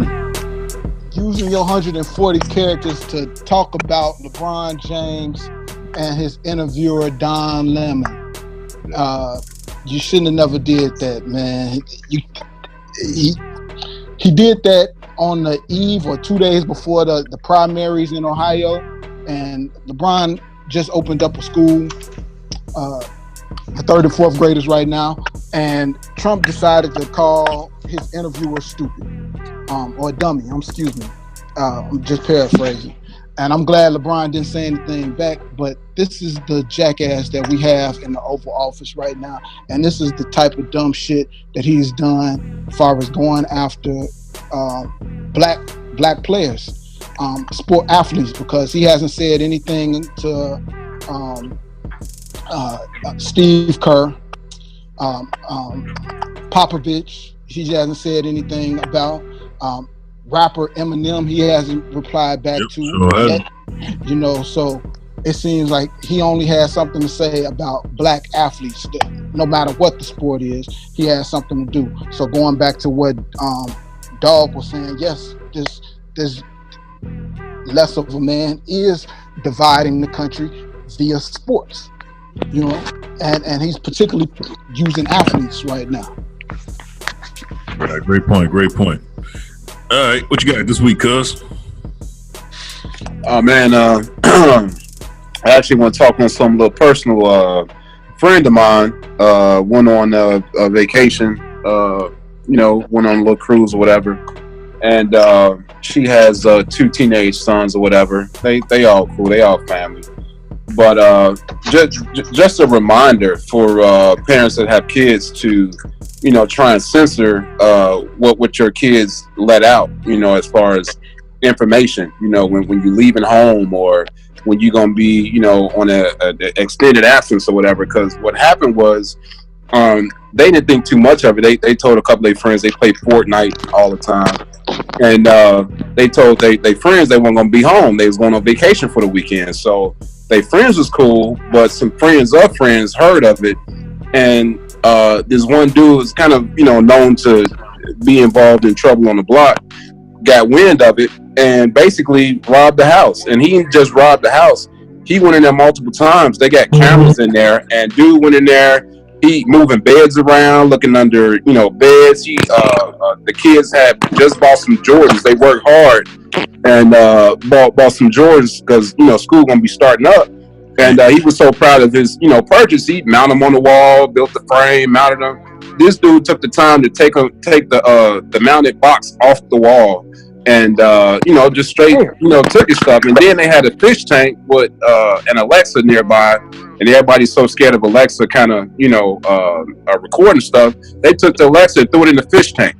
using your 140 characters to talk about LeBron James and his interviewer Don Lemon. You shouldn't have never did that, man. He did that on the eve or 2 days before the primaries in Ohio, and LeBron just opened up a school. third and fourth graders right now, and Trump decided to call his interviewer stupid, or dummy. Excuse me. I'm just paraphrasing. And I'm glad LeBron didn't say anything back, but this is the jackass that we have in the Oval Office right now. And this is the type of dumb shit that he's done as far as going after black players, sport athletes, because he hasn't said anything to Steve Kerr, Popovich. He hasn't said anything about rapper Eminem. He hasn't replied back to yet. You know, so it seems like he only has something to say about black athletes. No matter what the sport is, he has something to do. So going back to what Dawg was saying, yes, this less of a man is dividing the country via sports. You know, and he's particularly using athletes right now. Right, great point. All right, what you got this week, cuz? Oh man, I actually want to talk on some little personal. Friend of mine went on a vacation. Went on a little cruise or whatever, and she has 2 teenage sons or whatever. They all cool. They all family. But just a reminder for parents that have kids to, try and censor what your kids let out, as far as information, when you're leaving home or when you're going to be, on a extended absence or whatever. Because what happened was they didn't think too much of it. They told a couple of their friends they played Fortnite all the time. And they told their friends they weren't going to be home. They was going on vacation for the weekend. So their friends was cool, but some friends of friends heard of it. And this one dude was kind of, known to be involved in trouble on the block, got wind of it and basically robbed the house. And he didn't just robbed the house. He went in there multiple times. They got cameras in there, and dude went in there. He moving beds around, looking under, beds. The kids had just bought some Jordans. They worked hard and bought some Jordans because, school gonna be starting up. And he was so proud of his, purchase. He mounted them on the wall, built the frame, mounted them. This dude took the time to take the mounted box off the wall and, just straight, took his stuff. And then they had a fish tank with an Alexa nearby. And everybody's so scared of Alexa kind of, recording stuff. They took the Alexa and threw it in the fish tank.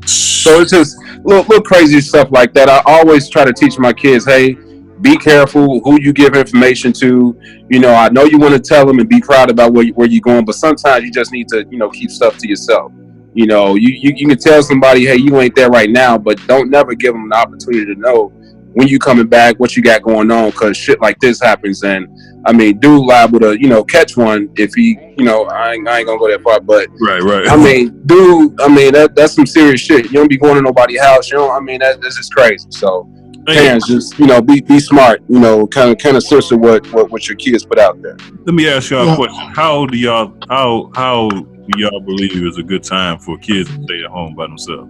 So it's just little crazy stuff like that. I always try to teach my kids, hey, be careful who you give information to. I know you want to tell them and be proud about where you're going, but sometimes you just need to, keep stuff to yourself. You can tell somebody, hey, you ain't there right now, but don't never give them an opportunity to know when you coming back, what you got going on, because shit like this happens. And dude liable to, catch one if he, I ain't gonna go that far, but right. Dude, that's some serious shit. You don't be going to nobody's house. That's just crazy. So parents just, be smart, kind of censor what your kids put out there. Let me ask y'all a question. How do y'all believe is a good time for kids to stay at home by themselves?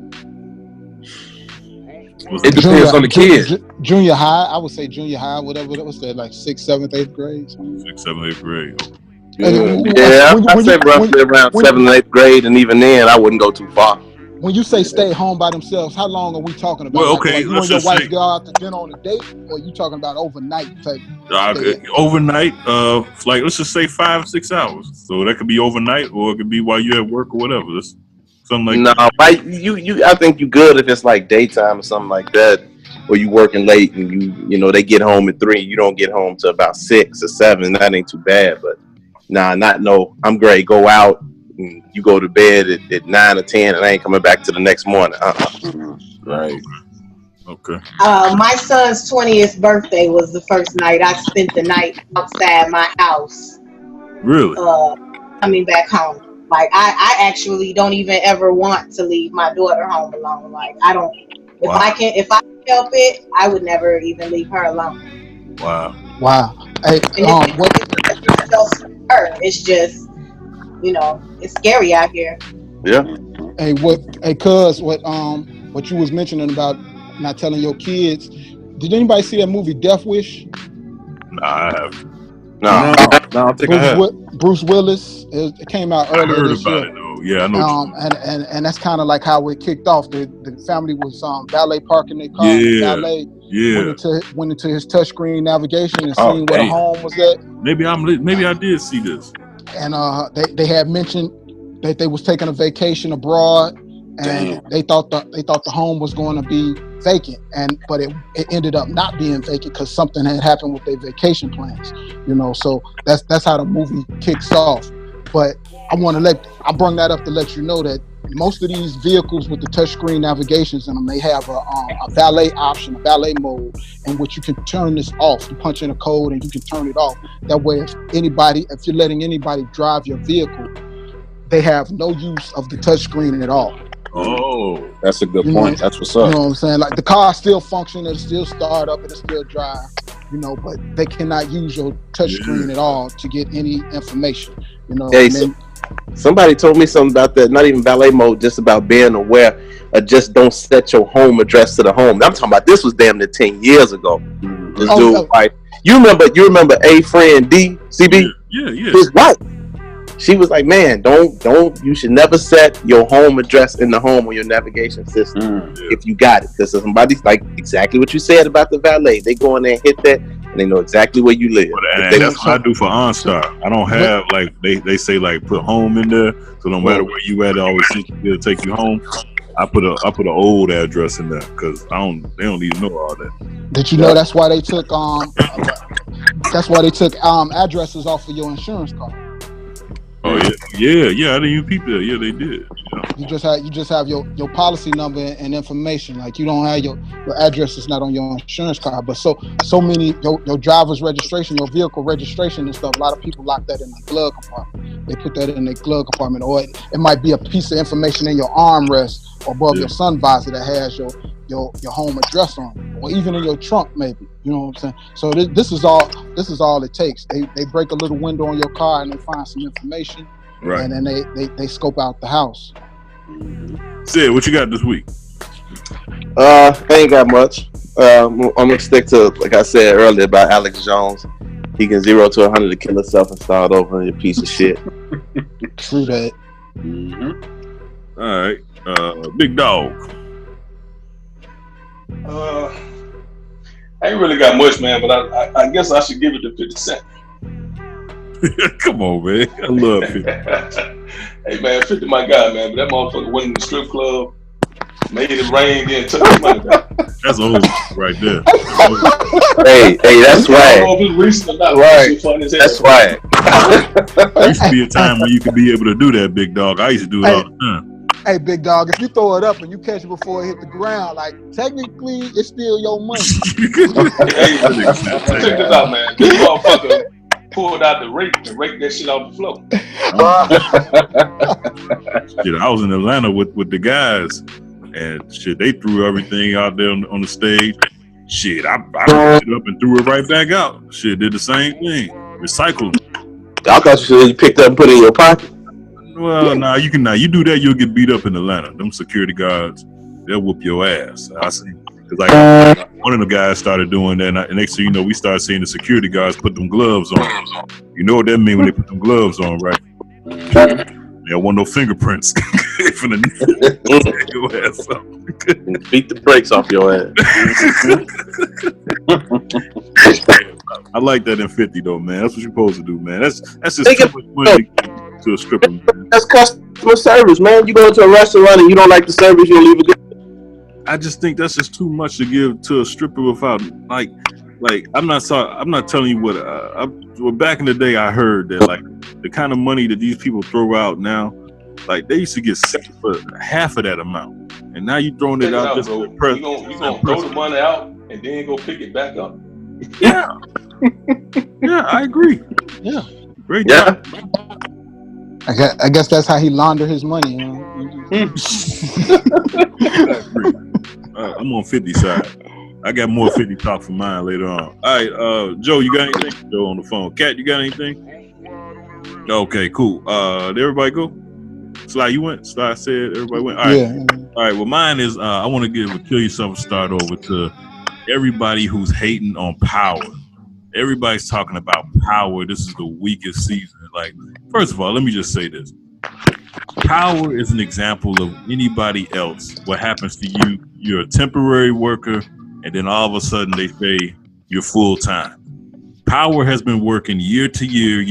It depends on the kid. Junior high, I would say junior high, whatever. What's that, like 6th, 7th, 8th grade? 6th, 7th, 8th grade. I'd say roughly around 7th, 8th grade, and even then, I wouldn't go too far. When you say stay home by themselves, how long are we talking about? Well, okay, like you and your wife go out to dinner on a date, or are you talking about overnight type? Overnight, like let's just say 5 or 6 hours. So that could be overnight, or it could be while you're at work or whatever. Something like that. I think you good if it's like daytime or something like that, or you working late and they get home at 3, you don't get home till about 6 or 7. That ain't too bad, but I'm great. Go out and you go to bed at 9 or 10, and I ain't coming back to the next morning. Right. Okay. My son's 20th birthday was the first night I spent the night outside my house. Really? Coming back home. Like I actually don't even ever want to leave my daughter home alone. Like I don't. If I can help it, I would never even leave her alone. Wow. Hey, it's just, it's scary out here. Yeah. Hey, cuz what you was mentioning about not telling your kids? Did anybody see that movie Death Wish? Nah, I haven't. No. No, I think I have. Bruce Willis. It came out I earlier heard this about year. it though. Yeah, I know. And that's kind of like how it kicked off. The family was valet parking their car. Yeah, Valet yeah. went into his touchscreen navigation and Oh, seen where the home was at. Maybe I did see this. And they had mentioned that they was taking a vacation abroad, and they thought the home was going to be vacant, but it ended up not being vacant because something had happened with their vacation plans. So that's how the movie kicks off. But I bring that up to let you know that most of these vehicles with the touchscreen navigations in them, they have a valet option, a valet mode, in which you can turn this off. You punch in a code and you can turn it off. That way, if you're letting anybody drive your vehicle, they have no use of the touchscreen at all. Oh, that's a good point. That's what's up. You know what I'm saying? Like the car still function, it'll still start up, it'll still drive, but they cannot use your touchscreen at all to get any information. Hey, somebody told me something about that. Not even valet mode, just about being aware of just don't set your home address to the home. I'm talking about this was damn near 10 years ago. This dude, like you remember A friend D CB? Yeah. His wife. She was like, man, you should never set your home address in the home on your navigation system if you got it. Because somebody's like exactly what you said about the valet. They go in there and hit that, and they know exactly where you live. And that's what I do for OnStar. I don't have like they say like put home in there, so no matter where you at, it always seems to take you home. I put an old address in there because they don't need to know all that. Did you know that's why they took addresses off of your insurance card? Oh yeah. I didn't even peep that. Yeah, they did. You just have your policy number and information. Like you don't have your address is not on your insurance card. But so many your driver's registration, your vehicle registration and stuff. A lot of people lock that in the glove compartment. They put that in their glove compartment, or it might be a piece of information in your armrest or above your sun visor that has your home address on it, or even in your trunk maybe. You know what I'm saying? So this is all it takes. They break a little window on your car and they find some information, right? And then they scope out the house. Sid, what you got this week? I ain't got much. I'm gonna stick to, like I said earlier about Alex Jones. He can 0 to 100 to kill himself and start over, you piece of shit. True that. All right, Big Dawg. I ain't really got much, man, but I guess I should give it to 50 Cent. Come on, man. I love 50. Hey, man, 50 my guy, man. But that motherfucker went in the strip club, made it rain, then took his money back. That's old right there. Hey, that's right. I don't know if it's recent or not. Right. That's right. There used to be a time when you could be able to do that, Big Dog. I used to do it all the time. Hey, Big Dog, if you throw it up and you catch it before it hit the ground, like technically it's still your money. Hey, check this out, man. This motherfucker pulled out the rake and raked that shit off the floor. Shit, I was in Atlanta with the guys, and shit, they threw everything out there on the stage. Shit, I picked it up and threw it right back out. Shit, did the same thing. Recycled. I thought you picked up and put it in your pocket. Well, nah, you can not. You do that, you'll get beat up in Atlanta. Them security guards, they'll whoop your ass. I see. Cause like one of the guys started doing that, and next thing you know, we started seeing the security guards put them gloves on. You know what that means when they put them gloves on, right? There want no fingerprints. From the your ass up. Beat the brakes off your ass. I like that in 50 though, man. That's what you're supposed to do, man. That's just too much money to a stripper, man. That's customer service, man. You go to a restaurant and you don't like the service, you'll leave it good. I just think that's just too much to give to a stripper without like I'm not telling you what. Well, back in the day, I heard that like the kind of money that these people throw out now, like they used to get sick for half of that amount, and now you throwing it out just bro. You gonna throw the money out and then go pick it back up. Yeah, yeah, I agree. Yeah, great job. I guess that's how he launder his money. You know? I'm on 50 side. I got more 50 talk for mine later on. All right, Joe, you got anything? Joe on the phone. Kat, you got anything? Okay, cool. Did everybody go? Sly, you went? Sly said everybody went? All right. Yeah. All right, well, mine is I want to give a Kill Yourself a start over to everybody who's hating on power everybody's talking about Power. This is the weakest season. Like, first of all, let me just say this. Power is an example of anybody else. What happens to you, you're a temporary worker, and then all of a sudden they say you're full-time. Power has been working year to year.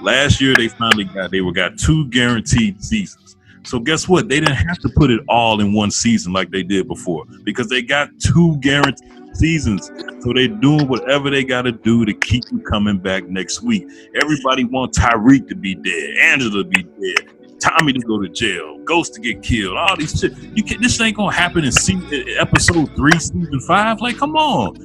Last year they finally got 2 guaranteed seasons. So guess what? They didn't have to put it all in one season like they did before because they got 2 guaranteed seasons. So they're doing whatever they got to do to keep you coming back next week. Everybody wants Tyreek to be dead, Angela to be dead, Tommy to go to jail, Ghost to get killed, all these shit. This ain't gonna happen in episode 3, season 5. Like, come on.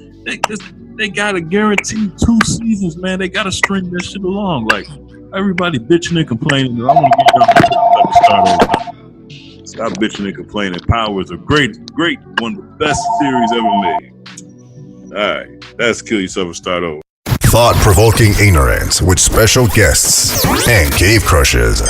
They got to guarantee 2 seasons, man. They got to string that shit along. Like, everybody bitching and complaining. I want to get y'all to start over. Stop bitching and complaining. Power is a great, one of the best series ever made. All right, that's Kill Yourself and Start Over. Thought-provoking ignorance with special guests and cave crushers.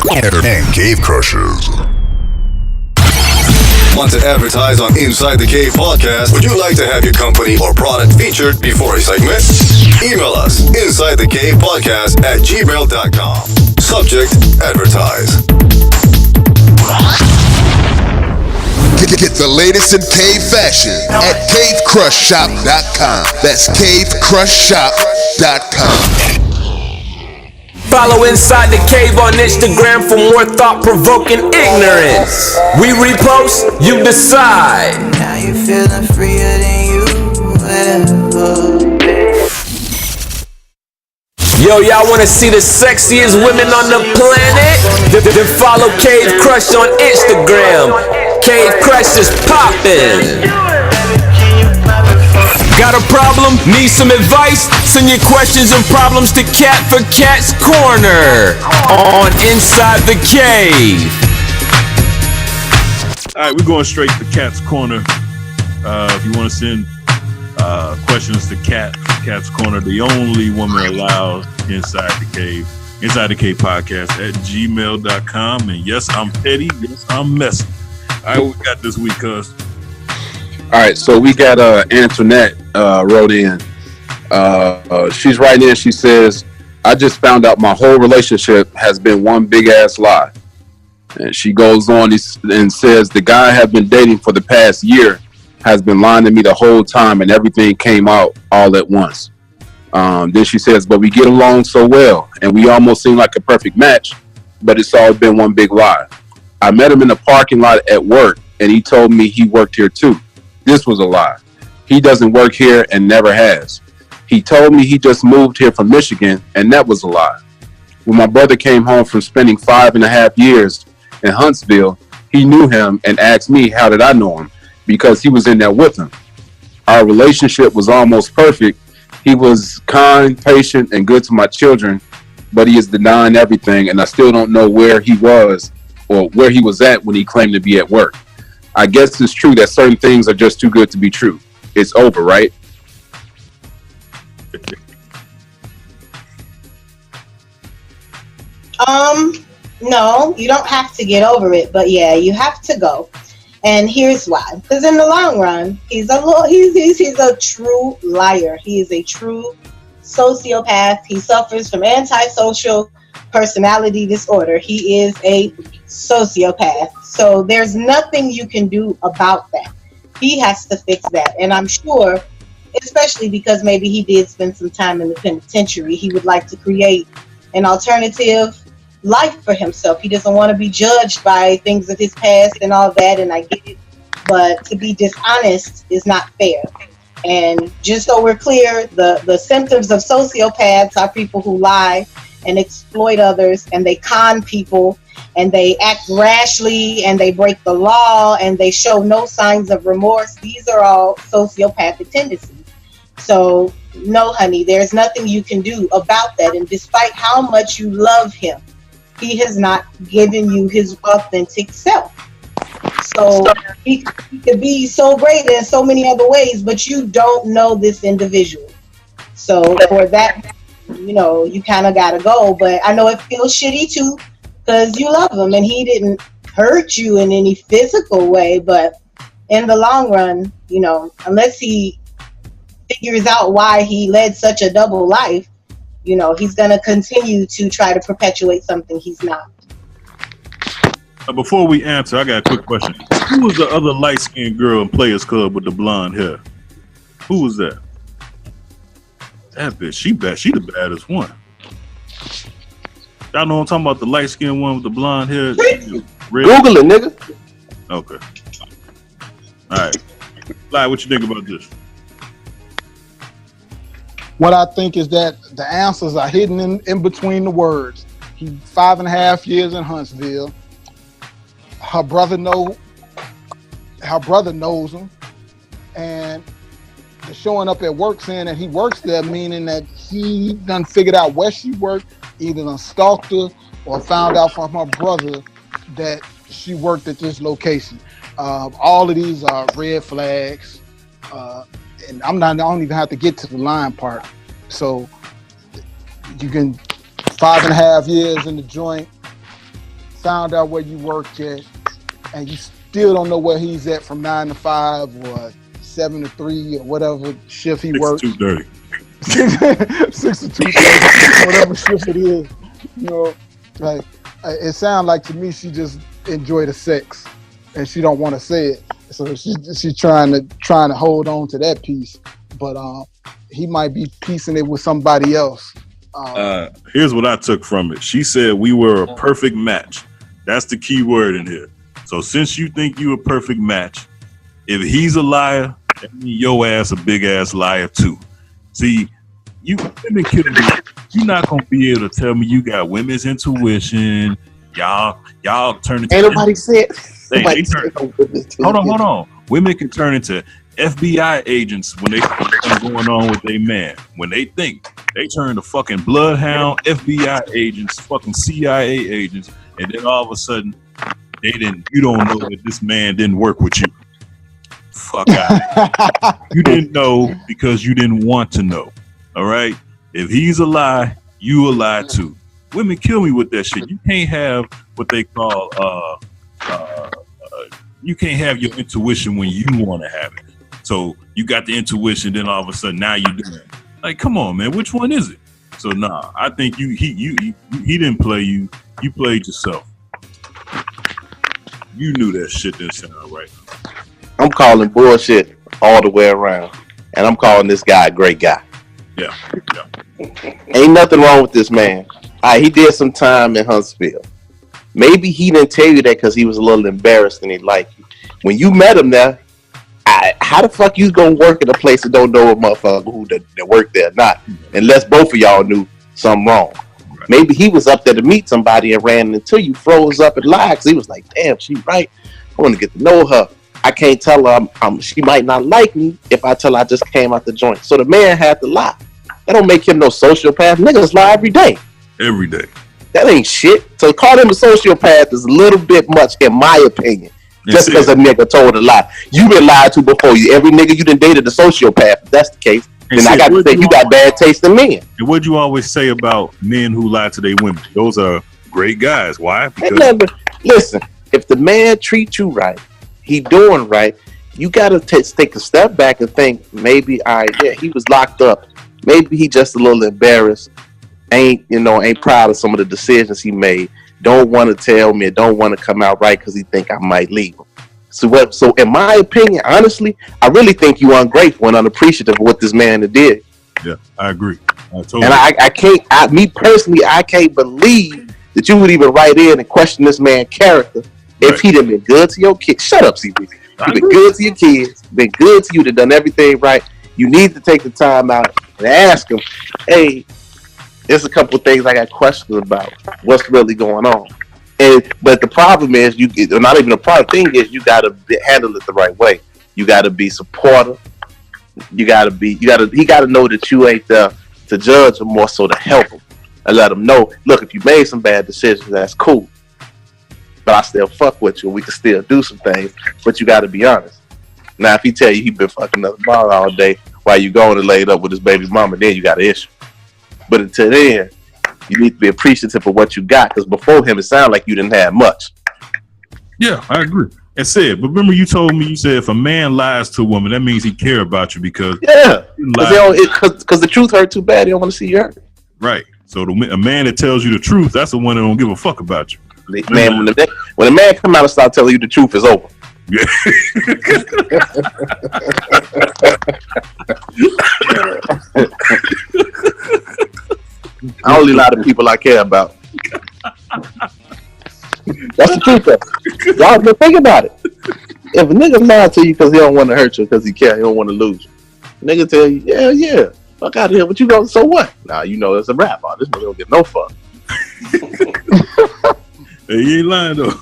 Want to advertise on Inside the Cave podcast? Would you like to have your company or product featured before a segment? Email us insidethecavepodcast@gmail.com. Subject: advertise. Get the latest in cave fashion at cavecrushshop.com. That's cavecrushshop.com. Follow Inside the Cave on Instagram for more thought-provoking ignorance. We repost, you decide. Now you feeling freer than you ever been. Yo, y'all want to see the sexiest women on the planet? Then follow Cave Crush on Instagram. Cave Crush is poppin'. Got a problem? Need some advice? Send your questions and problems to Cat for Cat's Corner on Inside the Cave. All right, we're going straight to Cat's Corner. If you want to send questions to Cat's Corner, the only woman allowed inside the cave podcast at gmail.com. And yes, I'm petty. Yes, I'm messy. All right, what we got this week, cuz? All right, so we got Antoinette wrote in. She's writing in. She says, I just found out my whole relationship has been one big ass lie. And she goes on and says, the guy I have been dating for the past year has been lying to me the whole time, and everything came out all at once. Then she says, but we get along so well, and we almost seem like a perfect match, but it's all been one big lie. I met him in the parking lot at work, and he told me he worked here too. This was a lie. He doesn't work here and never has. He told me he just moved here from Michigan, and that was a lie. When my brother came home from spending 5.5 years in Huntsville, he knew him and asked me how did I know him, because he was in there with him. Our relationship was almost perfect. He was kind, patient, and good to my children, but he is denying everything, and I still don't know where he was or where he was at when he claimed to be at work. I guess it's true that certain things are just too good to be true. It's over, right? No, you don't have to get over it, but yeah, you have to go. And here's why. Because in the long run, he's a true liar. He is a true sociopath. He suffers from antisocial personality disorder. He is a sociopath. So there's nothing you can do about that. He has to fix that. And I'm sure, especially because maybe he did spend some time in the penitentiary, he would like to create an alternative life for himself. He doesn't want to be judged by things of his past and all that, and I get it, but to be dishonest is not fair. And just so we're clear, the symptoms of sociopaths are people who lie and exploit others, and they con people, and they act rashly, and they break the law, and they show no signs of remorse. These are all sociopathic tendencies. So no, honey, there's nothing you can do about that. And despite how much you love him, he has not given you his authentic self. So he could be so great in so many other ways, but you don't know this individual. So for that, you kind of got to go. But I know it feels shitty too, because you love him and he didn't hurt you in any physical way. But in the long run, unless he figures out why he led such a double life, you know, he's going to continue to try to perpetuate something he's not. Before we answer, I got a quick question. Who was the other light-skinned girl in Players Club with the blonde hair? Who was that? That bitch, she the baddest one. Y'all know what I'm talking about, the light-skinned one with the blonde hair? Google it, nigga. Okay. All right. Lai, what you think about this? What I think is that the answers are hidden in between the words. He's 5.5 years in Huntsville. Her brother knows him, and the showing up at work saying that he works there, meaning that he done figured out where she worked, either done stalked her or found out from her brother that she worked at this location. All of these are red flags, and I don't even have to get to the line part. So you can 5.5 years in the joint, found out where you worked at, and you still don't know where he's at from 9 to 5 or 7 to 3 or whatever shift he works. 6 to 2:30. 6 to 2:30, whatever shift it is. You know, like it sounds like to me she just enjoyed the sex and she don't want to say it, so she's trying to hold on to that piece. But he might be piecing it with somebody else. Here's what I took from it. She said we were a perfect match. That's the key word in here. So since you think you a perfect match, if he's a liar, that means your ass a big ass liar too. See, you're not gonna be able to tell me you got women's intuition. Y'all turn into. Ain't nobody said. Hold on. Women can turn into FBI agents when they going on with their man. When they think they turn to fucking bloodhound, FBI agents, fucking CIA agents, and then all of a sudden you don't know that this man didn't work with you. Fuck out. You didn't know because you didn't want to know. All right? If he's a lie, you a lie too. Women kill me with that shit. You can't have what they call you can't have your intuition when you want to have it. So you got the intuition, then all of a sudden now you do it. Like, come on, man, which one is it? So nah, I think he didn't play you. You played yourself. You knew that shit didn't sound right. I'm calling bullshit all the way around, and I'm calling this guy a great guy. Yeah. Ain't nothing wrong with this man. He did some time in Huntsville. Maybe he didn't tell you that because he was a little embarrassed and he liked you. When you met him there, how the fuck you gonna work in a place that don't know a motherfucker who that worked there or not? Unless both of y'all knew something wrong. Right. Maybe he was up there to meet somebody and ran into you, froze up and lied because he was like, damn, she right. I want to get to know her. I can't tell her she might not like me if I tell her I just came out the joint. So the man had to lie. That don't make him no sociopath. Niggas lie every day. Every day. That ain't shit. So call him a sociopath is a little bit much, in my opinion. Just because a nigga told a lie. You been lied to before. Every nigga you done dated a sociopath. If that's the case, then I got to say you got bad taste in men. And what'd you always say about men who lie to their women? Those are great guys. Why? Because listen, if the man treats you right, he doing right, you got to take a step back and think maybe, he was locked up. Maybe he just a little embarrassed. Ain't proud of some of the decisions he made. Don't want to tell me, don't want to come out right because he think I might leave him. So in my opinion, honestly, I really think you ungrateful and unappreciative of what this man did. Yeah, I agree. I can't, me personally, I can't believe that you would even write in and question this man's character if he done been good to your kids. Shut up, CB. You've been good to your kids, been good to you, that done everything right. You need to take the time out and ask him, hey, there's a couple of things I got questions about. What's really going on? But the problem is, not even a problem. Thing is, you got to handle it the right way. You got to be supportive. He got to know that you ain't there to judge him, more so to help him and let him know. Look, if you made some bad decisions, that's cool. But I still fuck with you. We can still do some things. But you got to be honest. Now, if he tell you he been fucking another bar all day while you going and laid up with his baby mama, then you got an issue. But until then, you need to be appreciative of what you got, because before him, it sounded like you didn't have much. Yeah, I agree. And said, but remember you told me, you said if a man lies to a woman, that means he care about you because because the truth hurt too bad. They don't want to see you hurt. Right. So a man that tells you the truth, that's the one that don't give a fuck about you. Man, when a man come out and start telling you the truth, it's over. Yeah. I only lie to people I care about. That's the truth, though. Y'all been think about it. If a nigga lies to you because he don't want to hurt you, because he care, he don't want to lose you. Nigga tell you, yeah, fuck out of here. But you go, so what? Nah, you know it's a rap. This nigga don't get no fuck. Hey, you ain't lying though.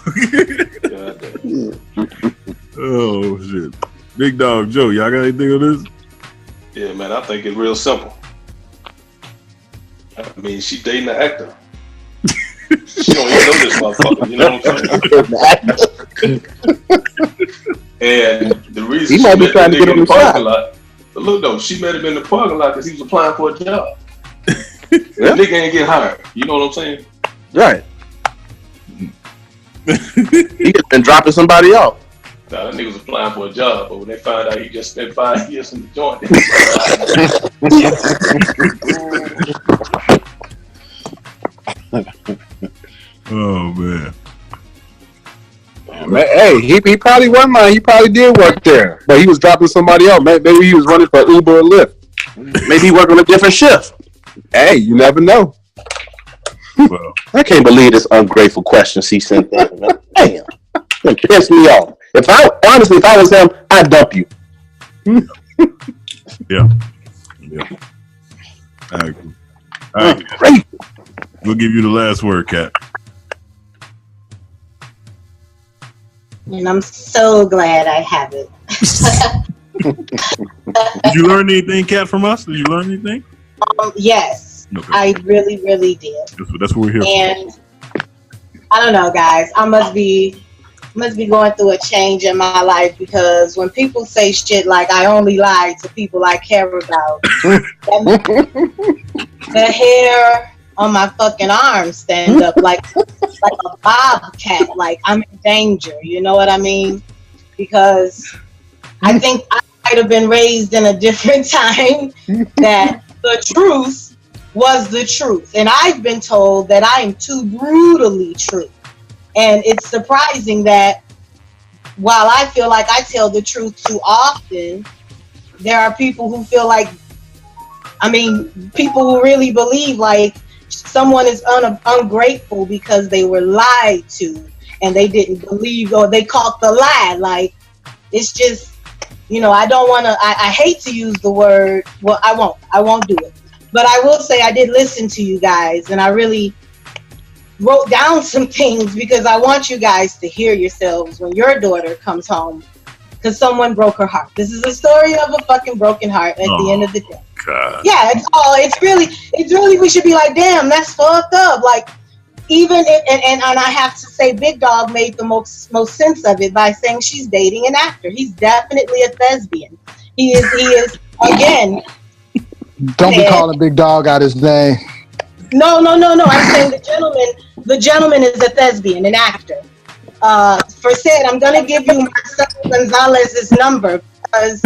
Oh shit. Big Dog Joe, y'all got anything on this? Yeah, man, I think it's real simple. I mean, she dating an actor. She don't even know this motherfucker, you know what I'm saying? And the reason he might be trying to get on the parking lot. But look though, she met him in the parking lot because he was applying for a job. The nigga ain't get hired. You know what I'm saying? Right. He just been dropping somebody off. Nah, that nigga was applying for a job, but when they found out he just spent 5 years in the joint. Oh man. Hey, he probably wasn't lying. He probably did work there, but he was dropping somebody else. Maybe he was running for Uber or Lyft. Maybe he worked on a different shift. Hey, you never know. Well, I can't believe this ungrateful question she sent in. Damn, it pissed me off. If I was him, I'd dump you. Yeah. I agree. Great. We'll give you the last word, Kat. And I'm so glad I have it. Did you learn anything, Kat, from us? Did you learn anything? Yes, okay. I really, really did. That's what we're here for. And I don't know, guys. I must be going through a change in my life, because when people say shit like I only lie to people I care about, the hair on my fucking arm stand up like a bobcat, like I'm in danger. You know what I mean? Because I think I might have been raised in a different time that the truth was the truth. And I've been told that I am too brutally true. And it's surprising that while I feel like I tell the truth too often, there are people who feel like, people who really believe like someone is ungrateful because they were lied to and they didn't believe, or they caught the lie. Like, it's just, I don't want to, I hate to use the word, well, I won't do it. But I will say I did listen to you guys, and I really wrote down some things because I want you guys to hear yourselves when your daughter comes home because someone broke her heart. This is a story of a fucking broken heart at the end of the day. God. Yeah, it's really, we should be like, damn, that's fucked up. Like, even if, and I have to say, Big Dog made the most sense of it by saying she's dating an actor. He's definitely a thespian. He is again. Don't be calling Big Dog out his name. No. I'm saying the gentleman is a thespian, an actor. For said, I'm gonna give you Marcelo Gonzalez's number because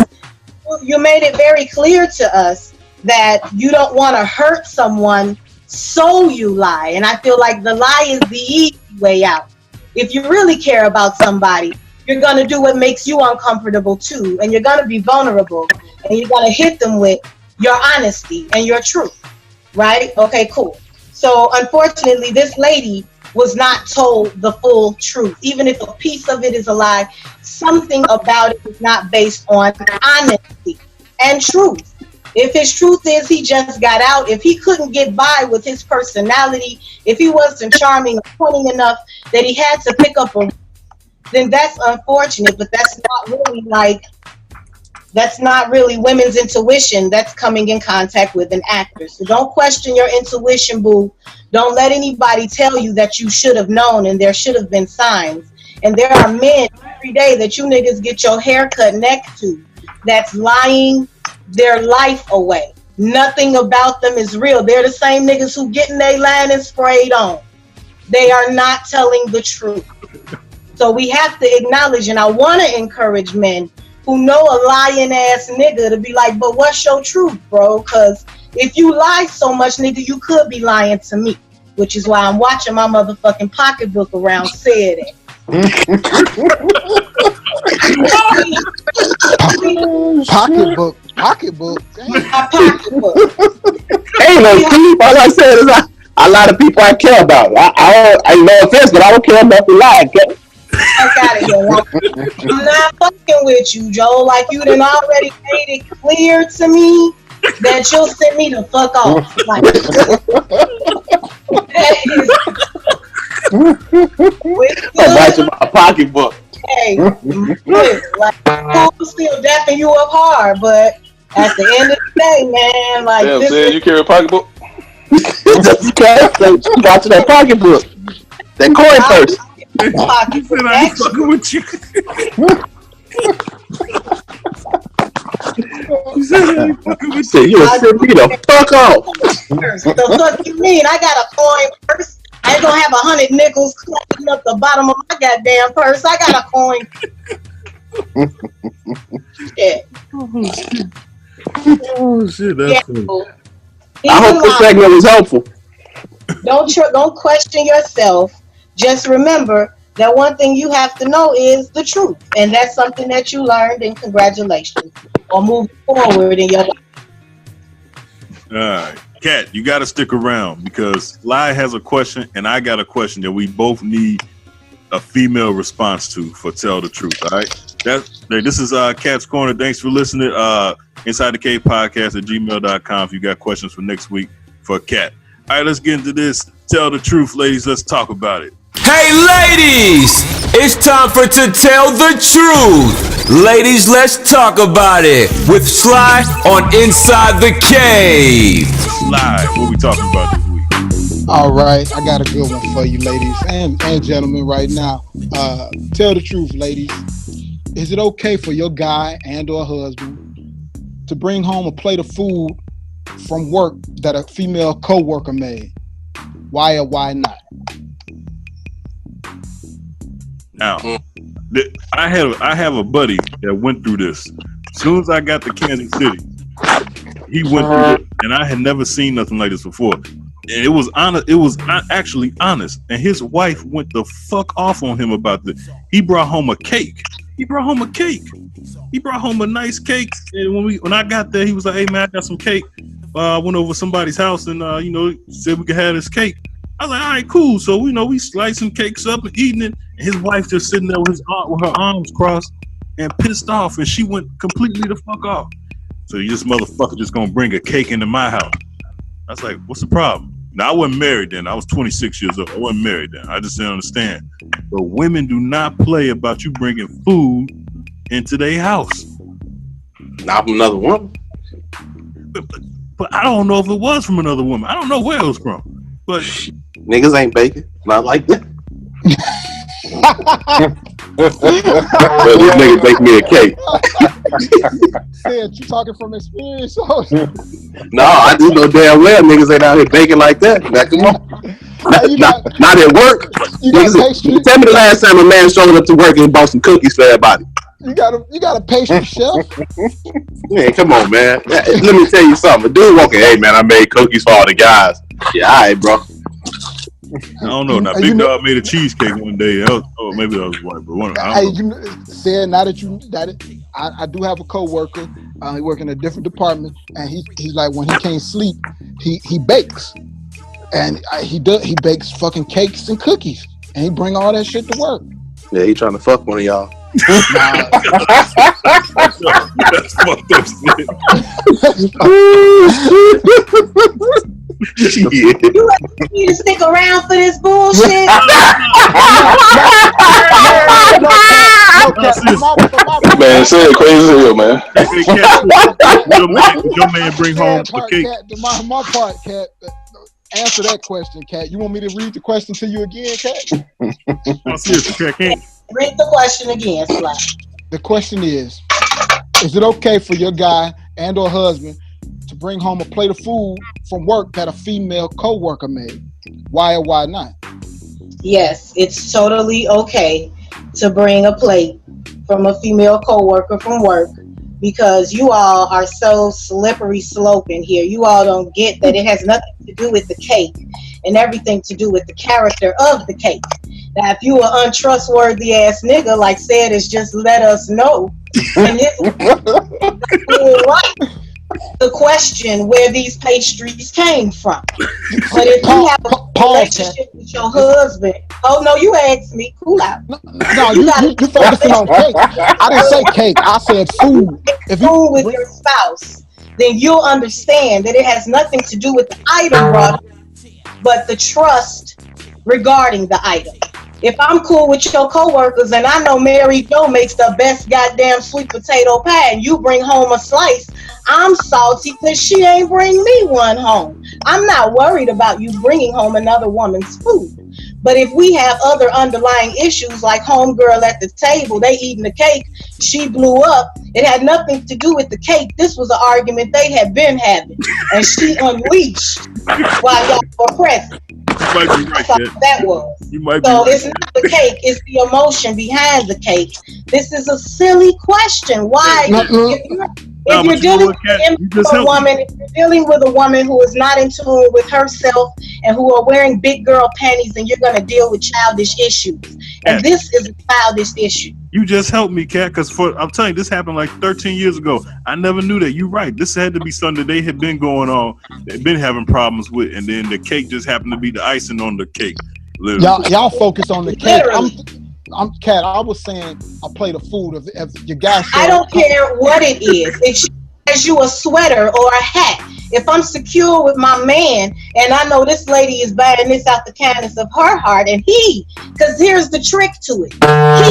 you made it very clear to us that you don't want to hurt someone, so you lie. And I feel like the lie is the easy way out. If you really care about somebody, you're gonna do what makes you uncomfortable too, and you're gonna be vulnerable, and you're gonna hit them with your honesty and your truth, right? Okay, cool. So unfortunately, this lady was not told the full truth. Even if a piece of it is a lie, something about it is not based on honesty and truth. If his truth is he just got out, if he couldn't get by with his personality, if he wasn't charming or funny enough that he had to pick up then that's unfortunate, but that's not really women's intuition. That's coming in contact with an actor. So don't question your intuition, boo. Don't let anybody tell you that you should have known and there should have been signs. And there are men every day that you niggas get your hair cut next to that's lying their life away. Nothing about them is real. They're the same niggas who getting their line and sprayed on. They are not telling the truth. So we have to acknowledge, and I want to encourage men who know a lying ass nigga to be like, but what's your truth, bro? Because if you lie so much, nigga, you could be lying to me, which is why I'm watching my motherfucking pocketbook around said it. Pocketbook. My pocketbook. Ain't no thief. All I said is a lot of people I care about. I no offense, but I don't care about the lie. Okay? Fuck out of here. I'm not fucking with you, Joe. Like, you done already made it clear to me that you'll send me the fuck off. Like, About my pocketbook. Hey, like, I'm still dapping you up hard, but at the end of the day, man, like, Damn, this said you carry a pocketbook? Just got to that pocketbook. That coin purse. You said I ain't fucking with you. You said I ain't fucking with you. You'll send me the fuck off. The fuck you mean? I got a coin purse. I ain't gonna have 100 nickels clapping up the bottom of my goddamn purse. I got a coin. Shit. Oh shit, that's funny. I hope this segment was helpful. Don't question yourself. Just remember that one thing you have to know is the truth, and that's something that you learned. And congratulations on moving forward in your life. All right, Kat, you got to stick around because Lai has a question, and I got a question that we both need a female response to for Tell the Truth. All right, this is Kat's Corner. Thanks for listening. Inside the Cave Podcast at gmail.com. If you got questions for next week for Kat. All right, let's get into this. Tell the truth, ladies. Let's talk about it. Hey ladies, it's time for To Tell the Truth. Ladies, let's talk about it with Sly on Inside the Cave. Sly, what we talking about this week? All right, I got a good one for you, ladies and gentlemen right now. Tell the truth, ladies. Is it okay for your guy and or husband to bring home a plate of food from work that a female co-worker made? Why or why not? Now, I have a buddy that went through this. As soon as I got to Kansas City, he went through it, and I had never seen nothing like this before. And it was honest. It was actually honest. And his wife went the fuck off on him about this. He brought home a cake. He brought home a nice cake. And when I got there, he was like, "Hey man, I got some cake. I went over somebody's house and said we could have this cake." I was like, "All right, cool." So we slicing cakes up and eating it. And his wife just sitting there with her arms crossed and pissed off, and she went completely the fuck off. So this motherfucker just gonna bring a cake into my house? I was like, "What's the problem?" Now I wasn't married then. I was 26 years old. I wasn't married then. I just didn't understand. But women do not play about you bringing food into their house. Not from another woman. But I don't know if it was from another woman. I don't know where it was from. But niggas ain't bacon. Not like that. Well, this nigga bake me a cake. Said you talking from experience? No, I just know damn well niggas ain't out here baking like that. Now, come on. Not at work. Niggas, tell me the last time a man showed up to work and bought some cookies for everybody. You got a pastry chef? Man, come on, man. Let me tell you something. A dude walking, "Hey man, I made cookies for all the guys." Yeah, all right, bro. I don't know. Now, Big Dog made a cheesecake one day. Maybe that was white, but one. I don't know. Said now I do have a coworker. He work in a different department, and he's like, when he can't sleep, he bakes, and he bakes fucking cakes and cookies, and he bring all that shit to work. Yeah, he trying to fuck one of y'all. That's fucked up shit. You need to stick around for this bullshit. Man, say it crazy as hell, man. Your man bring home a cake. My part, Kat. Answer that question, Kat. You want me to read the question to you again, Kat? Read the question again, Sly. The question is it okay for your guy and or husband to bring home a plate of food from work that a female co-worker made? Why or why not? Yes, it's totally okay. to bring a plate from a female co-worker from work because you all are so slippery sloping here. You all don't get that it has nothing to do with the cake and everything to do with the character of the cake. Now, if you an untrustworthy ass nigga, like said, is just let us know. And this right. The question where these pastries came from. But if you have a relationship with your husband, oh no, you asked me, cool out. No, you focusing on cake. I didn't say cake. I said food. If you food with your spouse, then you'll understand that it has nothing to do with the item brought up, but the trust regarding the item. If I'm cool with your coworkers and I know Mary Jo makes the best goddamn sweet potato pie and you bring home a slice, I'm salty because she ain't bring me one home. I'm not worried about you bringing home another woman's food. But if we have other underlying issues like homegirl at the table, they eating the cake, she blew up, it had nothing to do with the cake. This was an argument they had been having. And she unleashed while y'all were present. You might be right, that was. You might so be it's right. not the cake, it's the emotion behind the cake. This is a silly question. Why? If you're dealing with an immature woman, if you're dealing with a woman who is not in tune with herself and who are wearing big girl panties, and you're going to deal with childish issues. And this is a childish issue. You just helped me, Kat, because I'm telling you, this happened like 13 years ago. I never knew that. You're right. This had to be something that they had been going on, they've been having problems with, and then the cake just happened to be the icing on the cake. Y'all focus on the cake. I'm Kat. I was saying a plate of food. If your guy said, I don't care what it is. If she has you a sweater or a hat, if I'm secure with my man and I know this lady is buying this out the kindness of her heart, and because here's the trick to it,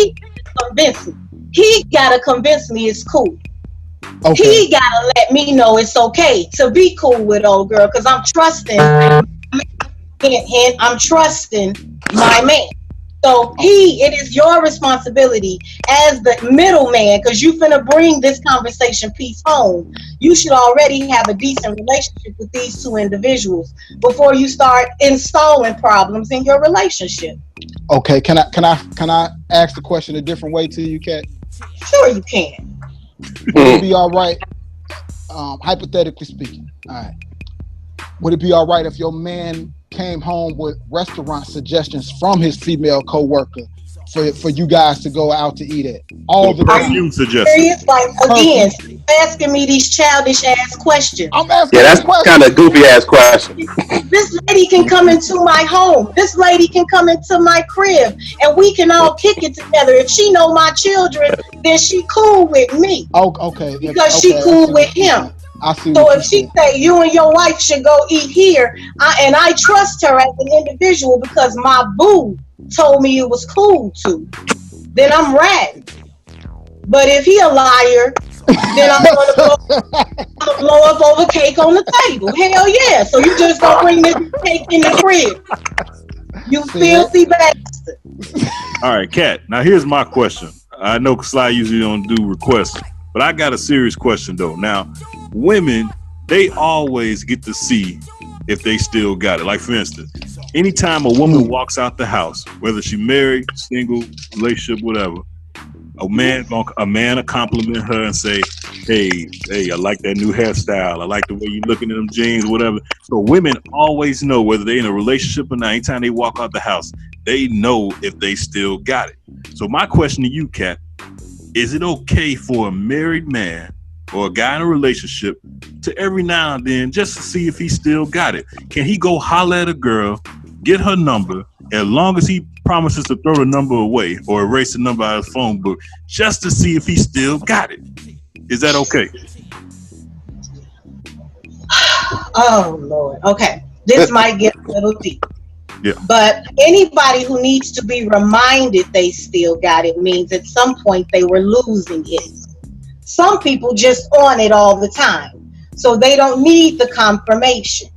he convince me. He gotta convince me it's cool. Okay. He gotta let me know it's okay to be cool with old girl because I'm trusting. I'm trusting my man. So it is your responsibility as the middleman, because you finna bring this conversation piece home. You should already have a decent relationship with these two individuals before you start installing problems in your relationship. Okay, can I ask the question a different way to you, Kat? Sure you can. Would it be all right, hypothetically speaking, all right, would it be all right if your man came home with restaurant suggestions from his female co-worker for you guys to go out to eat at all the time? Suggestions. Like, again, asking me these childish ass questions. I'm asking. Yeah, that's kind of goofy ass question. This lady can come into my home. This lady can come into my crib, and we can all kick it together. If she know my children, then she cool with me. Oh, okay. Because she cool with him. So if she say you and your wife should go eat here, and I trust her as an individual because my boo told me it was cool to, then I'm riding. But if he a liar, then I'm gonna blow up over cake on the table. Hell yeah! So you just gonna bring this cake in the crib? You filthy bastard. All right, Kat. Now here's my question. I know Sly usually don't do requests, but I got a serious question though. Now, women, they always get to see if they still got it. Like for instance, anytime a woman walks out the house, whether she married, single, relationship, whatever, a man will compliment her and say, hey, I like that new hairstyle. I like the way you looking at them jeans, whatever. So women always know whether they're in a relationship or not. Anytime they walk out the house, they know if they still got it. So my question to you, Kat, is it okay for a married man or a guy in a relationship to every now and then just to see if he still got it? Can he go holler at a girl, get her number, as long as he promises to throw the number away or erase the number out of his phone book just to see if he still got it? Is that okay? Oh Lord. Okay. This might get a little deep. Yeah. But anybody who needs to be reminded they still got it means at some point they were losing it. Some people just on it all the time, so they don't need the confirmation.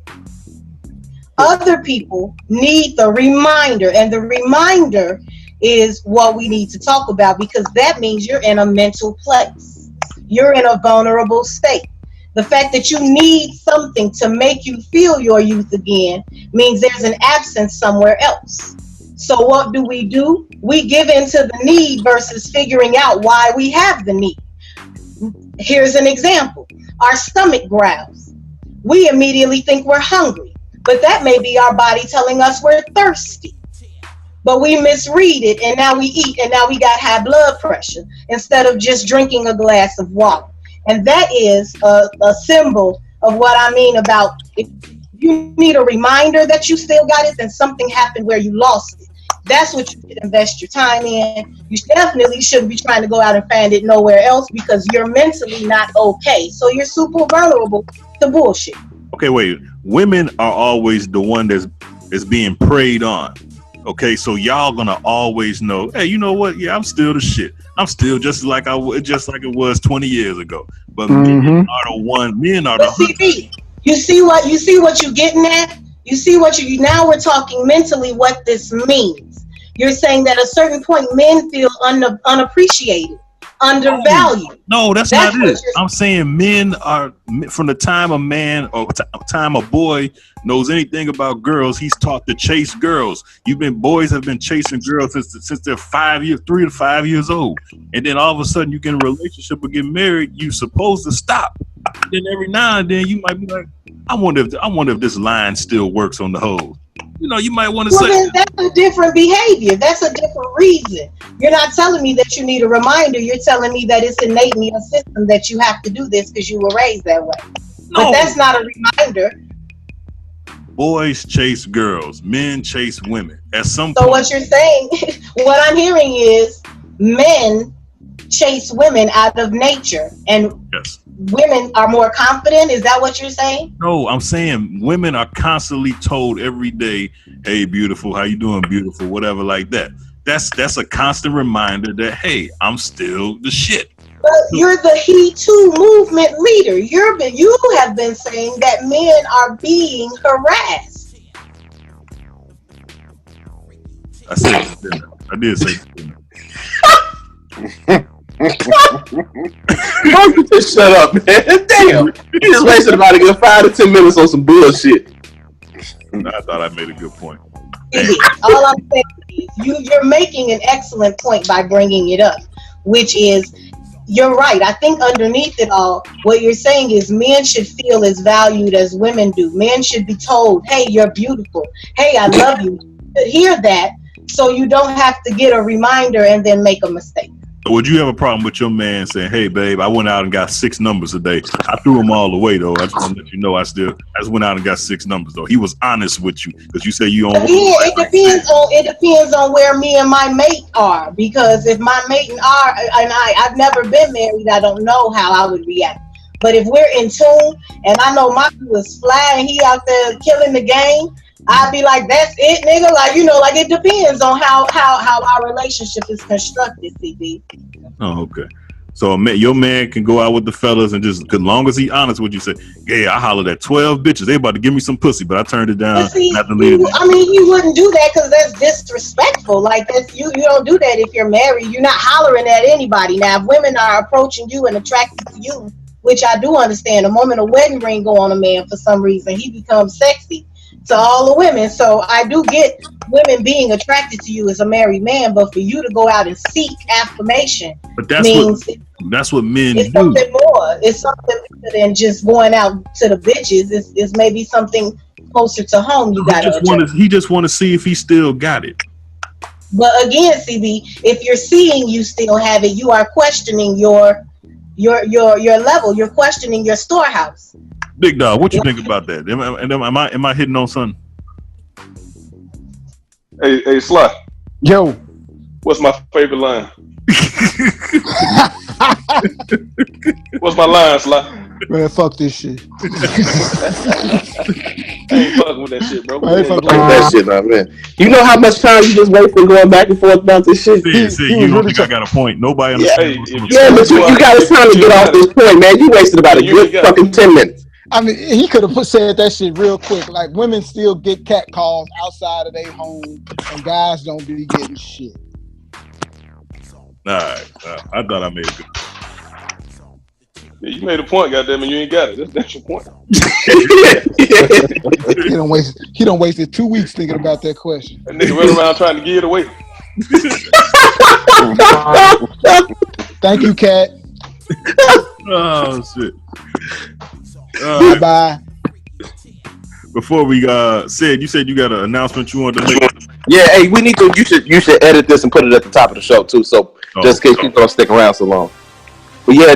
Other people need the reminder, and the reminder is what we need to talk about, because that means you're in a mental place. You're in a vulnerable state. The fact that you need something to make you feel your youth again means there's an absence somewhere else. So what do? We give into the need versus figuring out why we have the need. Here's an example. Our stomach growls. We immediately think we're hungry, but that may be our body telling us we're thirsty. But we misread it, and now we eat, and now we got high blood pressure instead of just drinking a glass of water. And that is a symbol of what I mean about if you need a reminder that you still got it, then something happened where you lost it. That's what you should invest your time in. You definitely shouldn't be trying to go out and find it nowhere else because you're mentally not okay. So you're super vulnerable to bullshit. Okay, wait. Women are always the one that's being preyed on. Okay, so y'all gonna always know, hey, you know what? Yeah, I'm still the shit. I'm still just like it was 20 years ago. But men are the one. Men are the. CB, you see what you're getting at? You see what you now we're talking mentally what this means. You're saying that at a certain point men feel unappreciated, undervalued. No, that's not it. I'm saying men are, from the time a man or time a boy knows anything about girls, he's taught to chase girls. Boys have been chasing girls since they're 3 to 5 years old. And then all of a sudden you get in a relationship or get married, you're supposed to stop. And then every now and then you might be like, I wonder if this line still works on the hose. You know, you might want to say then that's a different behavior. That's a different reason. You're not telling me that you need a reminder. You're telling me that it's innate in your system that you have to do this because you were raised that way. No. But that's not a reminder. Boys chase girls, men chase women. At some point. So what you're saying, what I'm hearing is men chase women out of nature, and yes. Women are more confident. Is that what you're saying? No, I'm saying women are constantly told every day, hey, beautiful, how you doing, beautiful, whatever like that. That's a constant reminder that, hey, I'm still the shit. But you're the He Too movement leader. You have been saying that men are being harassed. I did say Why don't you just shut up, man? Damn. You just wasted about a good 5 to 10 minutes on some bullshit. I thought I made a good point. All I'm saying is you're making an excellent point by bringing it up, which is, you're right. I think underneath it all, what you're saying is men should feel as valued as women do. Men should be told, hey, you're beautiful. Hey, I love you. You should hear that so you don't have to get a reminder and then make a mistake. Would you have a problem with your man saying, hey, babe, I went out and got 6 numbers today. I threw them all away, though. I just want to let you know I just went out and got 6 numbers, though. He was honest with you because you say you don't. It depends on where me and my mate are, because if my mate and I've never been married, I don't know how I would react. But if we're in tune and I know my dude is fly and he out there killing the game, I'd be like, that's it, nigga. Like, you know, like it depends on how our relationship is constructed, CB. Oh, okay. So your man can go out with the fellas and just, as long as he honest with you, say, yeah, I hollered at 12 bitches. They about to give me some pussy, but I turned it down. See, he wouldn't do that because that's disrespectful. Like, that's you don't do that if you're married. You're not hollering at anybody. Now, if women are approaching you and attracted to you, which I do understand, the moment a wedding ring go on a man for some reason, he becomes sexy to all the women. So I do get women being attracted to you as a married man, but for you to go out and seek affirmation, but that's what men it's do. Something more. It's something more than just going out to the bitches. It's maybe something closer to home. You got he just want to see if he still got it. But again, CB, if you're seeing you still have it, you are questioning your level. You're questioning your storehouse. Big Dog, what you think about that? Am I hitting on something? Hey, Sly. Yo. What's my favorite line? What's my line, Sly? Man, fuck this shit. I ain't fucking with that shit, bro. Fuck that shit, man. You know how much time you just wasted going back and forth about this shit? You don't think I got a point? Nobody understands. Yeah, but you got time to get off this point, man. You wasted about a good fucking 10 minutes. I mean, he could have said that shit real quick. Like, women still get cat calls outside of their home, and guys don't be getting shit. All right. I thought I made a good point. Yeah, you made a point, goddamn it, you ain't got it. That's your point. He don't wasted 2 weeks thinking about that question. That nigga run around trying to give it away. Thank you, Cat. Oh shit. Bye. Before we said you got an announcement you wanted to make. Yeah, hey, we need to. You should edit this and put it at the top of the show too. So just in case people don't stick around so long. But yeah,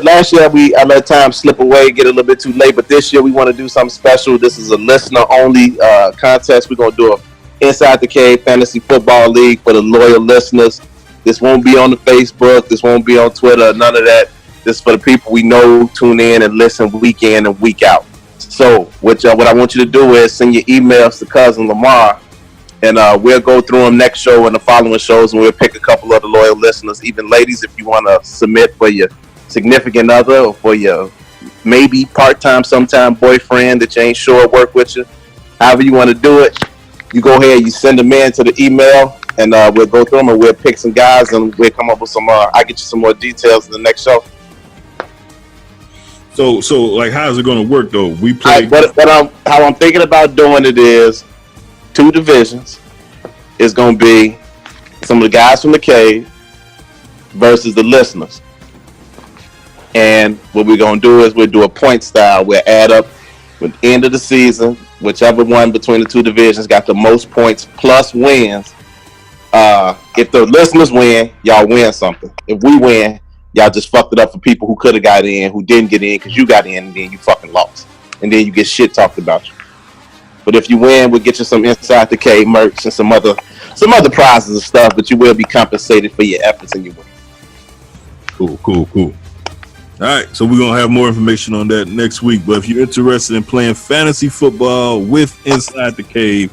last year I let time slip away, get a little bit too late. But this year we want to do something special. This is a listener only contest. We're gonna do a Inside the Cave Fantasy Football League for the loyal listeners. This won't be on the Facebook. This won't be on Twitter. None of that. This is for the people we know, tune in and listen week in and week out. So what I want you to do is send your emails to cousin Lamar, and we'll go through them next show and the following shows, and we'll pick a couple of the loyal listeners. Even ladies, if you want to submit for your significant other or for your maybe part-time, sometime boyfriend that you ain't sure work with you, however you want to do it, you go ahead, you send them in to the email, and we'll go through them and we'll pick some guys and we'll come up with some. I'll get you some more details in the next show. So like, how is it going to work though? We play. How I'm thinking about doing it is 2 divisions. It's going to be some of the guys from the cave versus the listeners. And what we're going to do is we'll do a point style. We'll add up with the end of the season, whichever one between the 2 divisions got the most points plus wins. If the listeners win, y'all win something. If we win, y'all just fucked it up for people who could have got in, who didn't get in because you got in and then you fucking lost. And then you get shit talked about you. But if you win, we'll get you some Inside the Cave merch and some other prizes and stuff, but you will be compensated for your efforts and your win. Cool. All right, so we're going to have more information on that next week. But if you're interested in playing fantasy football with Inside the Cave,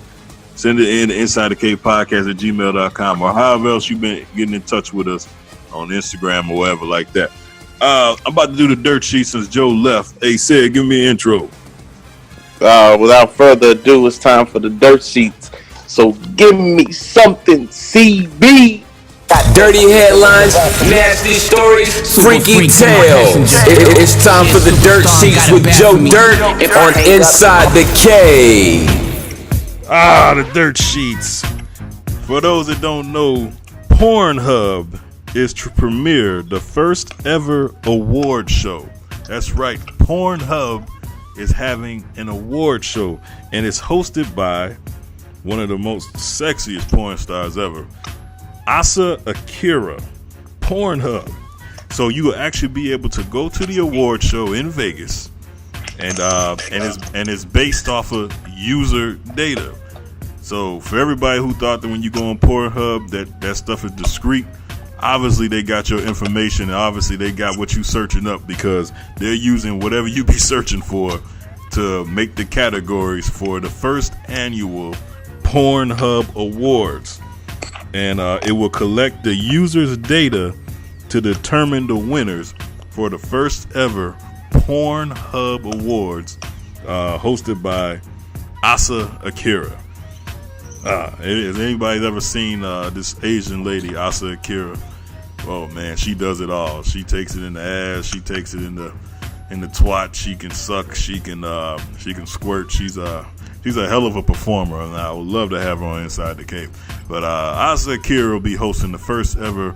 send it in to InsideTheCavePodcast@gmail.com or however else you've been getting in touch with us on Instagram or whatever like that. I'm about to do the dirt sheet since Joe left. Hey, Sid, give me an intro. Without further ado, it's time for the dirt sheets. So give me something, CB. Dirty headlines, nasty stories, freaky tales. It's time for the Dirt Sheets with Joe Dirt on Inside the Cave. The Dirt Sheets. For those that don't know, Pornhub is to premiere the first ever award show. That's right, Pornhub is having an award show, and it's hosted by one of the most sexiest porn stars ever, Asa Akira. Pornhub. So you will actually be able to go to the award show in Vegas, and it's based off of user data. So for everybody who thought that when you go on Pornhub that stuff is discreet, obviously they got your information, and obviously they got what you searching up, because they're using whatever you be searching for to make the categories for the first annual Pornhub Awards. And it will collect the users' data to determine the winners for the first ever Pornhub Awards, hosted by Asa Akira. Has anybody ever seen this Asian lady, Asa Akira? Oh man, she does it all. She takes it in the ass. She takes it in the twat. She can suck. She can squirt. She's a hell of a performer, and I would love to have her on Inside the Cave. But Asa Akira will be hosting the first ever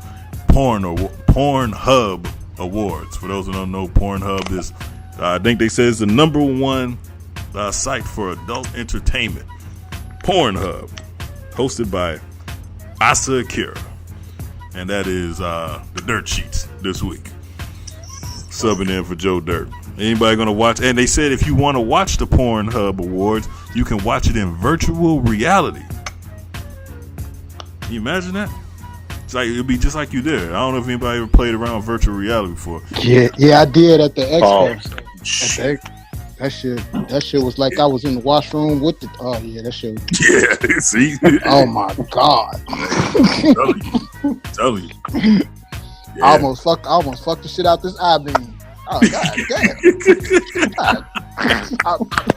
Pornhub Awards. For those who don't know, Pornhub is, I think they say, it's the #1 site for adult entertainment. Pornhub, hosted by Asa Akira, and that is the Dirt Sheets this week. Subbing in for Joe Dirt. Anybody gonna watch? And they said if you want to watch the Pornhub Awards, you can watch it in virtual reality. Can you imagine that? It's like it'll be just like you there. I don't know if anybody ever played around with virtual reality before. Yeah, I did at the Expo. That shit was like I was in the washroom with the. Oh yeah, that shit. Yeah, see. Oh my god. Tell you. Yeah. I almost fucked the shit out this I-beam. Oh god damn.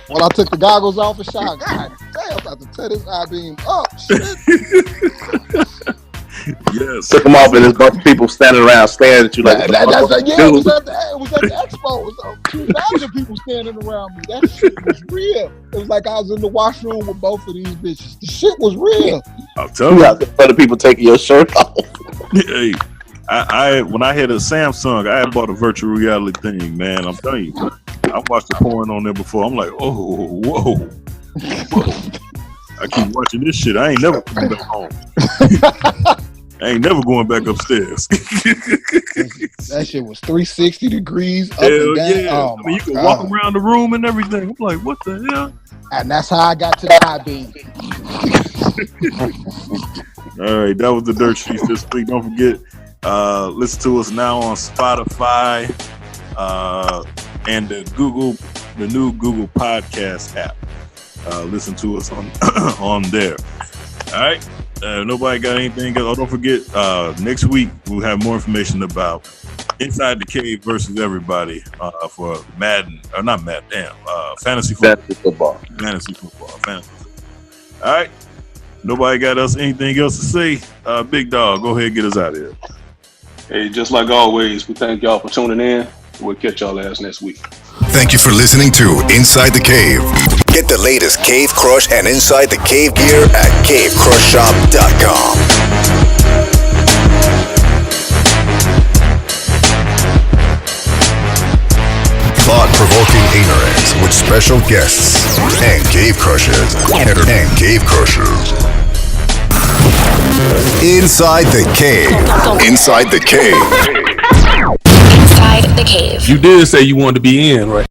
When I took the goggles off and shot, god damn, I'm about to tear this I-beam up. Shit. Yes. Took them off, and there's a bunch of people standing around staring at you like, it was at the expo. It was 2,000 people standing around me. That shit was real. It was like I was in the washroom with both of these bitches. The shit was real. I'll tell you. Other people taking your shirt off. Hey, I when I had a Samsung, I had bought a virtual reality thing, man. I'm telling you, I watched the porn on there before. I'm like, oh, whoa. I keep watching this shit. I ain't never coming back home. I ain't never going back upstairs. That shit was 360 degrees up Hell and down. yeah. Oh, I mean, you can walk around the room and everything. I'm like, what the hell? And that's how I got to the I-beam. All right, that was the Dirt Sheets this week. Don't forget, listen to us now on Spotify and the new Google Podcast app. Listen to us on there. All right. Nobody got anything else? Oh, don't forget, next week we'll have more information about Inside the Cave versus everybody for Madden, or not Madden, fantasy football. Fantasy football. All right. Nobody got anything else to say? Big Dog, go ahead and get us out of here. Hey, just like always, we thank y'all for tuning in. We'll catch y'all ass next week. Thank you for listening to Inside the Cave. Get the latest Cave Crush and Inside the Cave gear at cavecrushshop.com. Thought-provoking ignorance with special guests and cave crushers. Inside the Cave. Inside the Cave. Inside the Cave. You did say you wanted to be in, right?